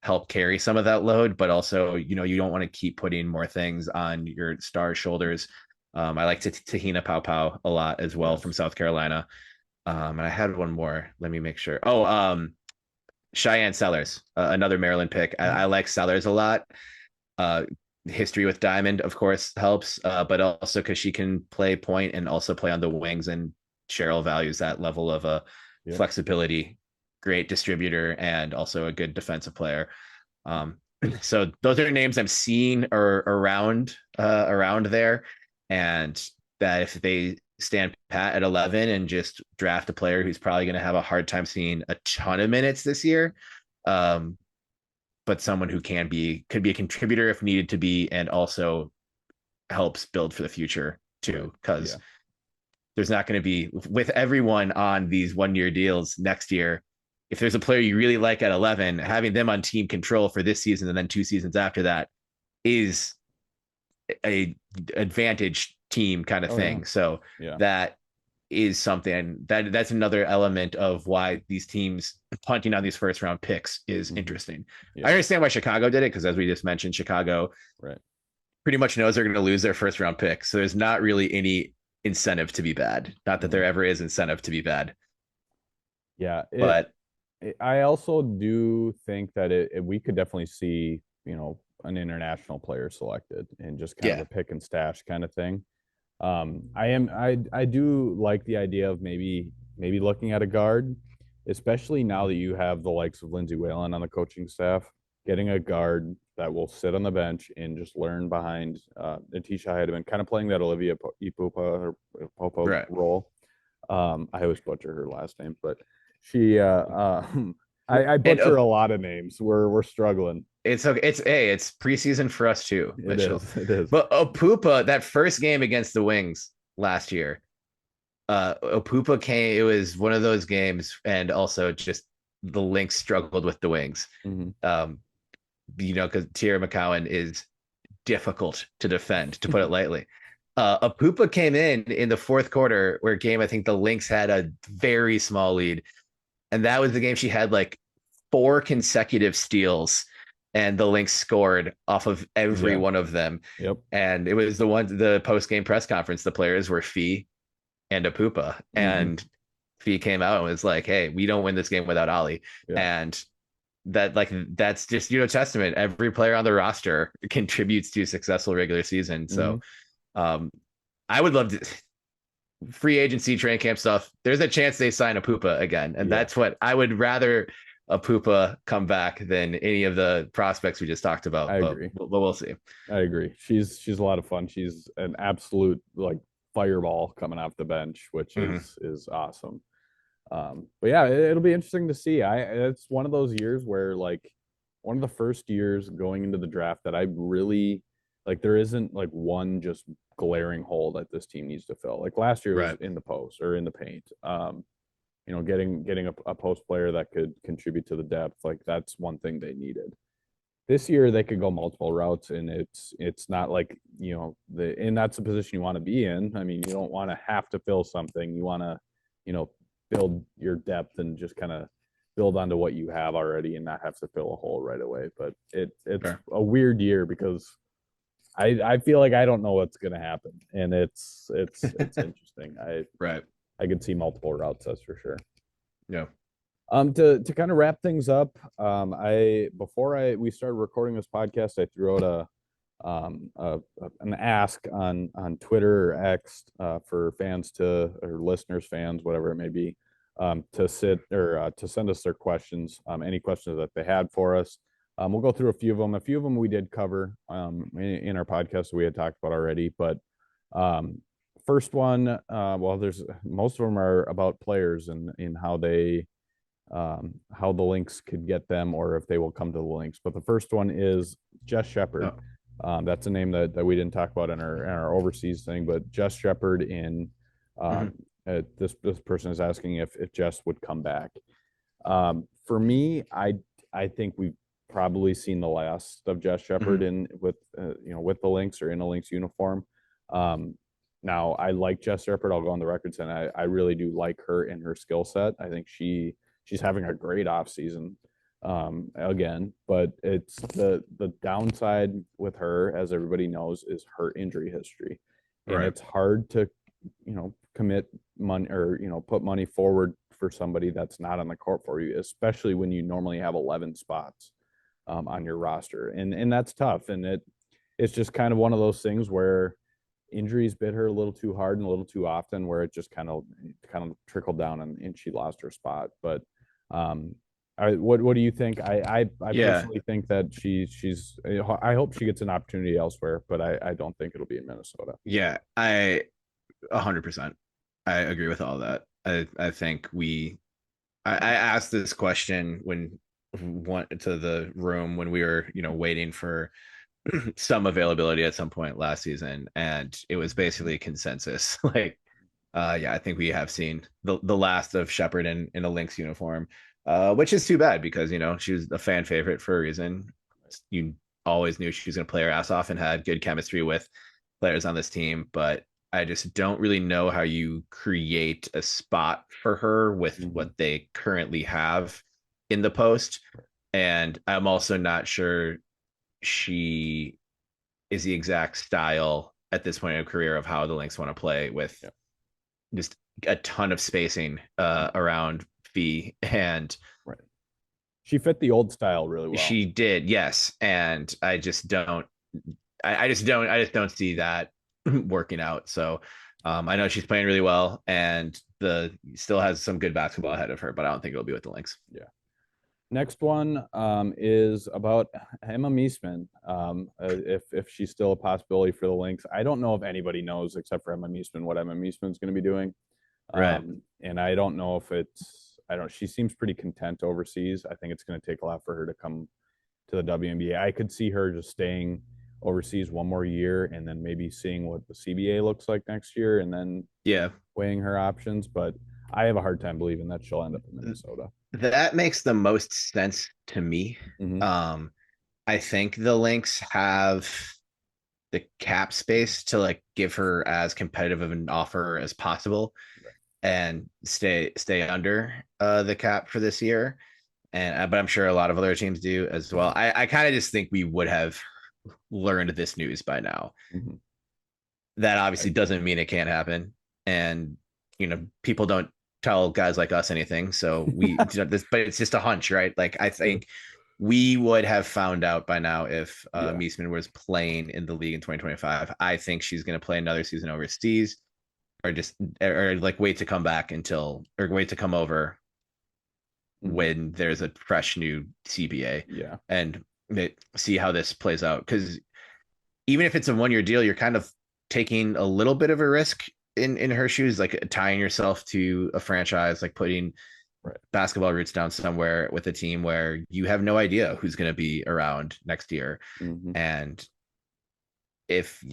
help carry some of that load, but also you don't want to keep putting more things on your star shoulders. I like Tahina Pau a lot as well from South Carolina. And I had one more. Let me make sure. Cheyenne Sellers, another Maryland pick. I like Sellers a lot. History with Diamond, of course, helps, but also because she can play point and also play on the wings, and Cheryl values that level of flexibility. Great distributor and also a good defensive player. So those are names I'm seeing or around there, and that if they stand pat at 11 and just draft a player who's probably going to have a hard time seeing a ton of minutes this year, but someone who could be a contributor if needed to be, and also helps build for the future too, because there's not going to be, with everyone on these 1-year deals next year, if there's a player you really like at 11, having them on team control for this season and then 2 seasons after that is a advantage team kind of thing. So that is something that's another element of why these teams punting on these first round picks is interesting. I understand why Chicago did it, because as we just mentioned, Chicago pretty much knows they're going to lose their first round pick. So there's not really any incentive to be bad. Not that there ever is incentive to be bad. Yeah. But I also do think that we could definitely see, an international player selected and just kind of a pick and stash kind of thing. I do like the idea of maybe looking at a guard, especially now that you have the likes of Lindsay Whalen on the coaching staff, getting a guard that will sit on the bench and just learn behind Natisha Heidemann, kind of playing that Olivia Ipupa or Popo role. I always butcher her last name, but she I butcher a lot of names. We're struggling. It's okay. It's preseason for us too, Mitchell. It is. But Opupa, that first game against the Wings last year, Opupa came. It was one of those games, and also just the Lynx struggled with the Wings. Because Tierra McCowan is difficult to defend, to put it lightly. Opupa came in the fourth quarter, where game I think the Lynx had a very small lead, and that was the game she had like 4 consecutive steals, and the Lynx scored off of every one of them. And it was the post-game press conference, the players were Fee and Opupa, and Fee came out and was like, hey, we don't win this game without Ali. And that's just testament. Every player on the roster contributes to a successful regular season. So I would love to free agency, training camp stuff, there's a chance they sign a Pupa again. And that's what I would rather a Pupa come back than any of the prospects we just talked about. I agree. But we'll see. I agree. She's a lot of fun. She's an absolute like fireball coming off the bench, which is awesome. But yeah, it'll be interesting to see. It's one of those years where like one of the first years going into the draft that I really like there isn't like one just glaring hole that this team needs to fill. Like last year was in the post or in the paint. Getting a post player that could contribute to the depth, like that's one thing they needed. This year they could go multiple routes, and it's not like and that's the position you want to be in. I mean, you don't want to have to fill something. You want to, build your depth and just kind of build onto what you have already and not have to fill a hole right away. But it's a weird year because I feel like I don't know what's going to happen, and it's interesting. I could see multiple routes, that's for sure. Yeah. To kind of wrap things up, before we started recording this podcast, I threw out an ask on Twitter or X for fans or listeners, fans, whatever it may be, to send us their questions, any questions that they had for us. We'll go through a few of them. A few of them we did cover in our podcast that we had talked about already, but first one, there's most of them are about players and in how the Lynx could get them or if they will come to the Lynx. But the first one is Jess Shepard. That's a name that we didn't talk about in our overseas thing, but Jess Shepard this person is asking if Jess would come back. For me, I think we've probably seen the last of Jess Shepard with the Lynx or in a Lynx uniform. Now I like Jess Shepard. I'll go on the record saying I really do like her and her skill set. I think she's having a great off season again, but it's the downside with her, as everybody knows, is her injury history. And it's hard to, commit money or, put money forward for somebody that's not on the court for you, especially when you normally have 11 spots on your roster. And that's tough. And it's just kind of one of those things where injuries bit her a little too hard and a little too often, where it just kind of trickled down and she lost her spot. But what do you think? I personally think that she's I hope she gets an opportunity elsewhere, but I don't think it'll be in Minnesota. Yeah, I 100%. I agree with all that. I think I asked this question when went to the room when we were waiting for some availability at some point last season, and it was basically consensus like I think we have seen the last of Shepard in a Lynx uniform, which is too bad because she was a fan favorite for a reason. You always knew she was going to play her ass off and had good chemistry with players on this team, but I just don't really know how you create a spot for her with what they currently have in the post. And I'm also not sure she is the exact style at this point in her career of how the Lynx want to play with just a ton of spacing around Fee. And she fit the old style really well. She did, yes. And I just don't see that working out. So I know she's playing really well and still has some good basketball ahead of her, but I don't think it'll be with the Lynx. Yeah. Next one is about Emma Meesman. If she's still a possibility for the Lynx. I don't know if anybody knows except for Emma Meesman what Emma Meesman's going to be doing. And I don't know if she seems pretty content overseas. I think it's going to take a lot for her to come to the WNBA. I could see her just staying overseas one more year and then maybe seeing what the CBA looks like next year and then weighing her options. But I have a hard time believing that she'll end up in Minnesota. That makes the most sense to me. I think the Lynx have the cap space to like give her as competitive of an offer as possible and stay under the cap for this year. But I'm sure a lot of other teams do as well. I kind of just think we would have learned this news by now. That obviously doesn't mean it can't happen. And, people don't tell guys like us anything. So but it's just a hunch, right? Like, I think we would have found out by now if Meesman was playing in the league in 2025. I think she's going to play another season overseas. or like wait to come back until or wait to come over when there's a fresh new CBA. Yeah. And see how this plays out, because even if it's a 1 year deal, you're kind of taking a little bit of a risk in her shoes, like tying yourself to a franchise, like putting basketball roots down somewhere with a team where you have no idea who's going to be around next year. And if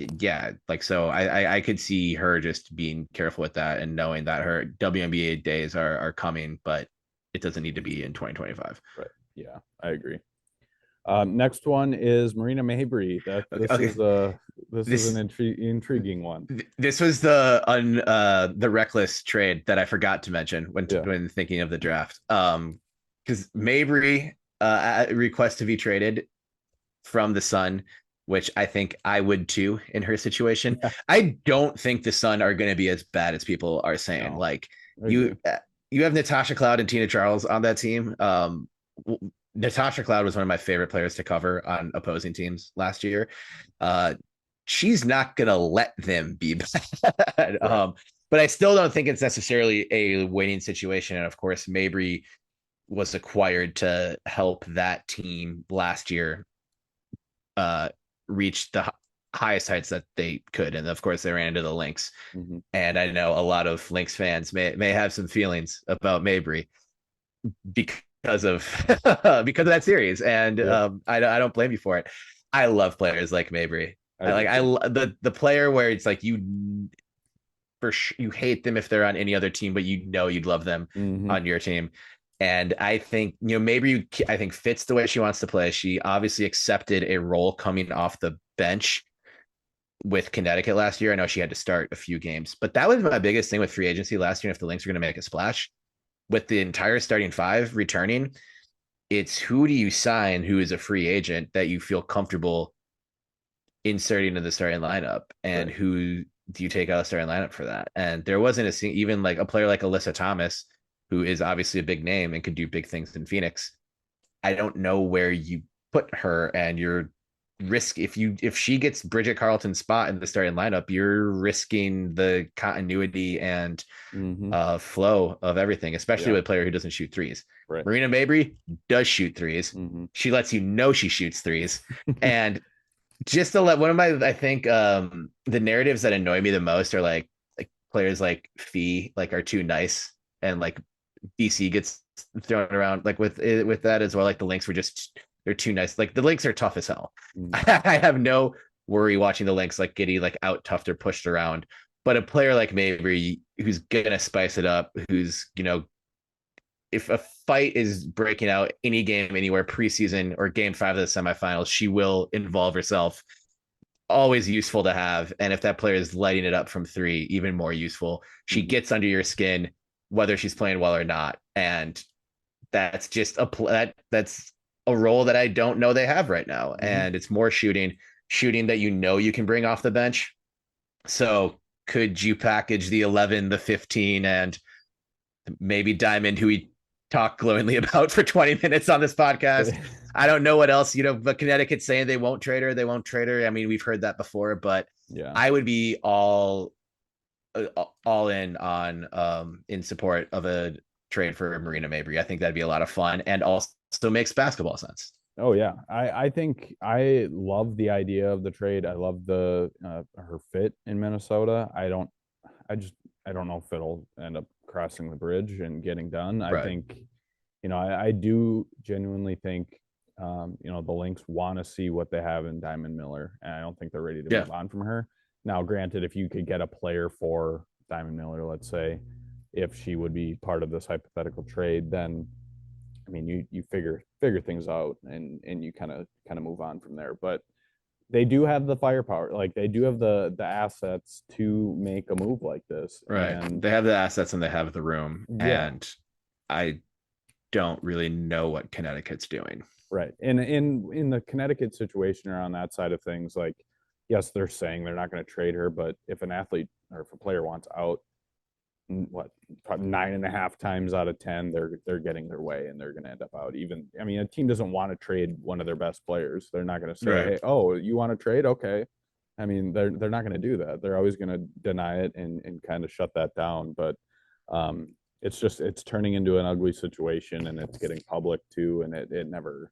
like, so I could see her just being careful with that and knowing that her WNBA days are coming, but it doesn't need to be in 2025. Right. Yeah, I agree. Next one is Marina Mabrey. This is an intriguing one. This was the reckless trade that I forgot to mention when thinking of the draft. Because Mabrey request to be traded from the Sun, which I think I would too in her situation. Yeah. I don't think the Sun are going to be as bad as people are saying. No, like you have Natasha Cloud and Tina Charles on that team. Natasha Cloud was one of my favorite players to cover on opposing teams last year. She's not going to let them be bad. Right. But I still don't think it's necessarily a winning situation. And of course, Mabrey was acquired to help that team last year reach the highest heights that they could. And of course, they ran into the Lynx. And I know a lot of Lynx fans may have some feelings about Mabrey because of that series, and I don't blame you for it. I love players like Mabrey. The player where it's like you hate them if they're on any other team, but you'd love them on your team. And I think Mabrey, I think, fits the way she wants to play. She obviously accepted a role coming off the bench with Connecticut last year. I know she had to start a few games, but that was my biggest thing with free agency last year. If the Lynx are going to make a splash with the entire starting five returning, it's who do you sign who is a free agent that you feel comfortable inserting into the starting lineup, and who do you take out of the starting lineup for that? And there wasn't even like a player like Alyssa Thomas, who is obviously a big name and could do big things in Phoenix. I don't know where you put her, and you're if she gets Bridget Carleton's spot in the starting lineup, you're risking the continuity and flow of everything, especially with a player who doesn't shoot threes. Right. Marina Mabrey does shoot threes. She lets you know she shoots threes. And just to let one of my, I think the narratives that annoy me the most are like players like Fee are too nice, and like DC gets thrown around like with that as well. Like the Lynx they're too nice. Like the Lynx are tough as hell. I have no worry watching the Lynx getting out toughed or pushed around. But a player like Mabrey, who's gonna spice it up, who's if a fight is breaking out any game anywhere preseason or game 5 of the semifinals, she will involve herself. Always useful to have. And if that player is lighting it up from 3, even more useful. She gets under your skin, whether she's playing well or not. And that's just that's a role that I don't know they have right now. And it's more shooting that you can bring off the bench. So could you package the 11, the 15, and maybe Diamond, who we talk glowingly about for 20 minutes on this podcast? I don't know what else, but Connecticut's saying they won't trade her. I mean, we've heard that before, but I would be all in on in support of a trade for Marina Mabrey. I think that'd be a lot of fun and also makes basketball sense. Oh yeah. I think I love the idea of the trade. I love the her fit in Minnesota. I don't know if it'll end up crossing the bridge and getting done. Right. I think, I do genuinely think the Lynx want to see what they have in Diamond Miller, and I don't think they're ready to move on from her. Now, granted, if you could get a player for Diamond Miller, let's say, if she would be part of this hypothetical trade, then I mean, you figure things out and you kind of move on from there. But they do have the firepower, they do have the assets to make a move like this. Right. And they have the assets and they have the room. Yeah. And I don't really know what Connecticut's doing. Right. And in the Connecticut situation or on that side of things, yes, they're saying they're not going to trade her, but if an athlete or if a player wants out, probably 9.5 times out of 10 they're getting their way and they're going to end up out. A team doesn't want to trade one of their best players. They're not going to say, hey, oh, you want to trade? Okay. I mean, they're not going to do that. They're always going to deny it and kind of shut that down. But it's turning into an ugly situation, and it's getting public too, and it never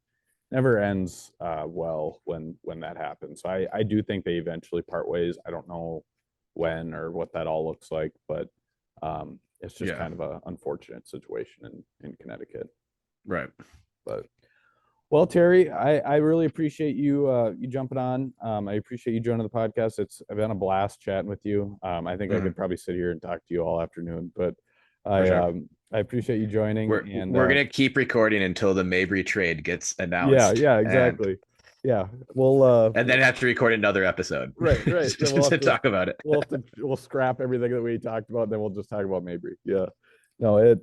ends well when that happens. So I do think they eventually part ways. I don't know when or what that all looks like, but it's just Yeah. kind of an unfortunate situation in Connecticut. Right. But well, Terry, I really appreciate you jumping on. I appreciate you joining the podcast. It's been a blast chatting with you. I think I could probably sit here and talk to you all afternoon, but For sure. I appreciate you joining. We're gonna keep recording until the Mabry trade gets Yeah, announced. yeah, exactly. Yeah, we'll And then have to record another episode. right. Then we'll have to talk about it. we'll scrap everything that we talked about, and then we'll just talk about Mabry. Yeah. No,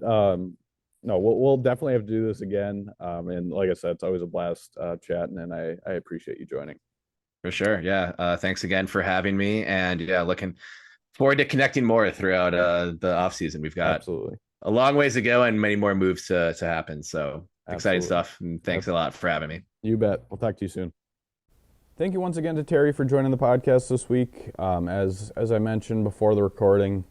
no, we'll definitely have to do this again. And like I said, it's always a blast chatting, and I appreciate you joining. For sure. Yeah. Thanks again for having me. And yeah, looking forward to connecting more throughout the off season. We've got Absolutely a long ways to go and many more moves to happen. So exciting Absolutely. stuff. And thanks a lot for having me. You bet. We'll talk to you soon. Thank you once again to Terry for joining the podcast this week. As I mentioned before the recording,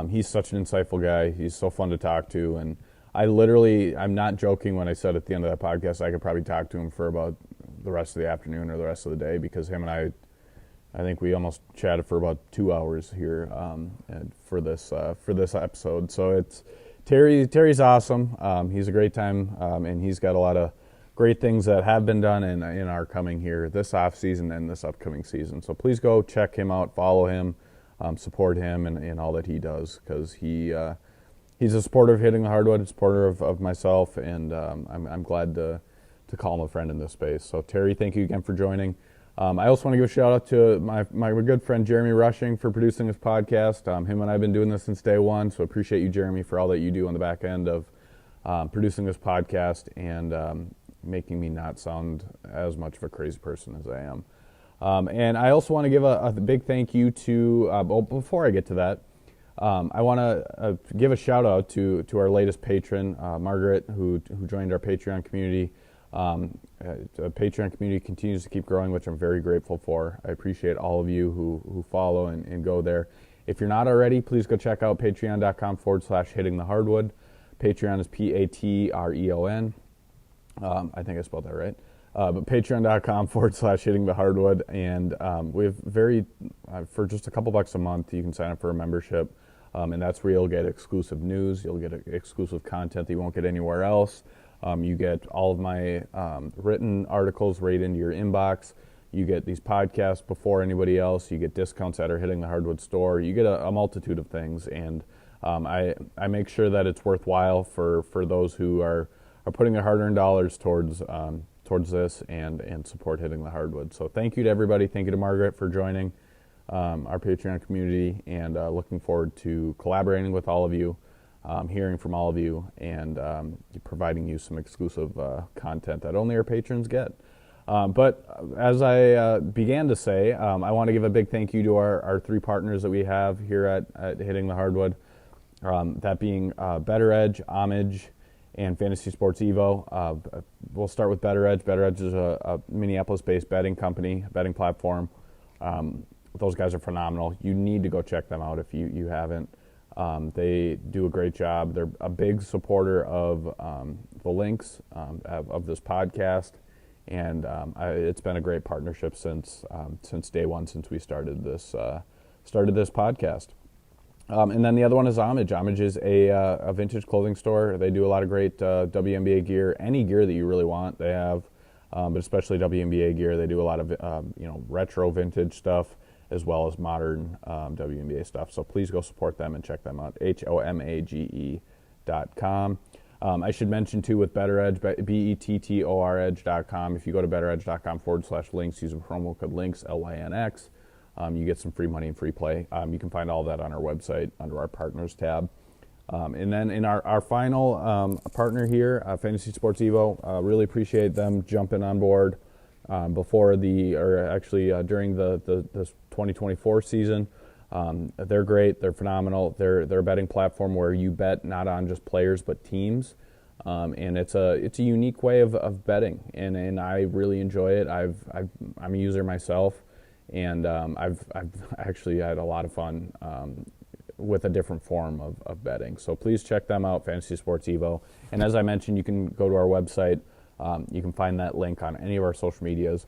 he's such an insightful guy. He's so fun to talk to, and I'm not joking when I said at the end of that podcast I could probably talk to him for about the rest of the afternoon or the rest of the day, because him and I think we almost chatted for about 2 hours here for this episode. So it's Terry's awesome. He's a great time, and he's got a lot of great things that have been done and are coming here this off season and this upcoming season. So please go check him out, follow him, support him and all that he does, because he's a supporter of Hitting the Hardwood, a supporter of myself, and I'm glad to call him a friend in this space. So Terry, thank you again for joining. I also want to give a shout out to my good friend Jeremy Rushing for producing this podcast. Him and I have been doing this since day one, so appreciate you, Jeremy, for all that you do on the back end of producing this podcast and making me not sound as much of a crazy person as I am. And I also want to give a big thank you to, before I get to that, I want to give a shout out to our latest patron, Margaret, who joined our Patreon community. The Patreon community continues to keep growing, which I'm very grateful for. I appreciate all of you who follow and go there. If you're not already, please go check out patreon.com/hitting the hardwood. Patreon is Patreon. I think I spelled that right. But patreon.com/hitting the hardwood. And we have for just a couple bucks a month, you can sign up for a membership. And that's where you'll get exclusive news. You'll get exclusive content that you won't get anywhere else. You get all of my written articles right into your inbox. You get these podcasts before anybody else. You get discounts at our Hitting the Hardwood store. You get a multitude of things. And I make sure that it's worthwhile for those who are putting their hard-earned dollars towards this and support Hitting the Hardwood. So thank you to everybody. Thank you to Margaret for joining our Patreon community, and looking forward to collaborating with all of you, hearing from all of you, and providing you some exclusive content that only our patrons get. But as I began to say, I want to give a big thank you to our three partners that we have here at Hitting the Hardwood, that being Better Edge, Homage, and Fantasy Sports Evo. We'll start with Better Edge. Better Edge is a Minneapolis-based betting company, betting platform. Those guys are phenomenal. You need to go check them out if you haven't. They do a great job. They're a big supporter of the Lynx, of this podcast, and it's been a great partnership since day one, since we started this podcast. And then the other one is Homage. Homage is a vintage clothing store. They do a lot of great WNBA gear, any gear that you really want. They have, but especially WNBA gear. They do a lot of retro vintage stuff, as well as modern WNBA stuff. So please go support them and check them out. HOMAGE.com. I should mention too, with Better Edge, BETTOR Edge.com. If you go to betteredge.com/links, use the promo code LINKS, LYNX. You get some free money and free play. You can find all that on our website under our partners tab. And then in our final partner here, Fantasy Sports Evo, really appreciate them jumping on board during the 2024 season. They're great. They're phenomenal. They're a betting platform where you bet not on just players but teams. And it's a unique way of betting, and I really enjoy it. I'm a user myself, And I've actually had a lot of fun with a different form of betting. So please check them out, Fantasy Sports Evo. And as I mentioned, you can go to our website. You can find that link on any of our social medias.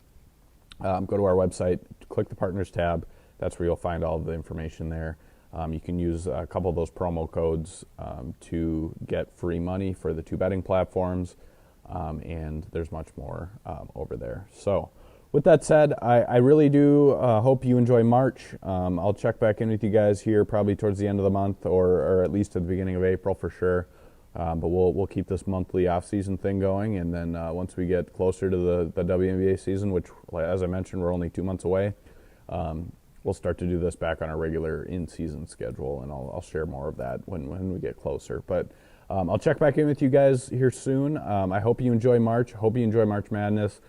Go to our website, click the Partners tab. That's where you'll find all of the information there. You can use a couple of those promo codes to get free money for the 2 betting platforms. And there's much more over there. So with that said, I really do hope you enjoy March. I'll check back in with you guys here probably towards the end of the month or at least at the beginning of April for sure. But we'll keep this monthly off-season thing going. And then once we get closer to the WNBA season, which, as I mentioned, we're only 2 months away, we'll start to do this back on our regular in-season schedule. And I'll share more of that when we get closer. But I'll check back in with you guys here soon. I hope you enjoy March. I hope you enjoy March Madness.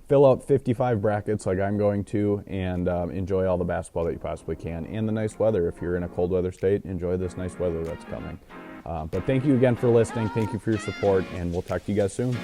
Fill out 55 brackets like I'm going to, and enjoy all the basketball that you possibly can, and the nice weather. If you're in a cold weather state, enjoy this nice weather that's coming. But thank you again for listening. Thank you for your support, and we'll talk to you guys soon.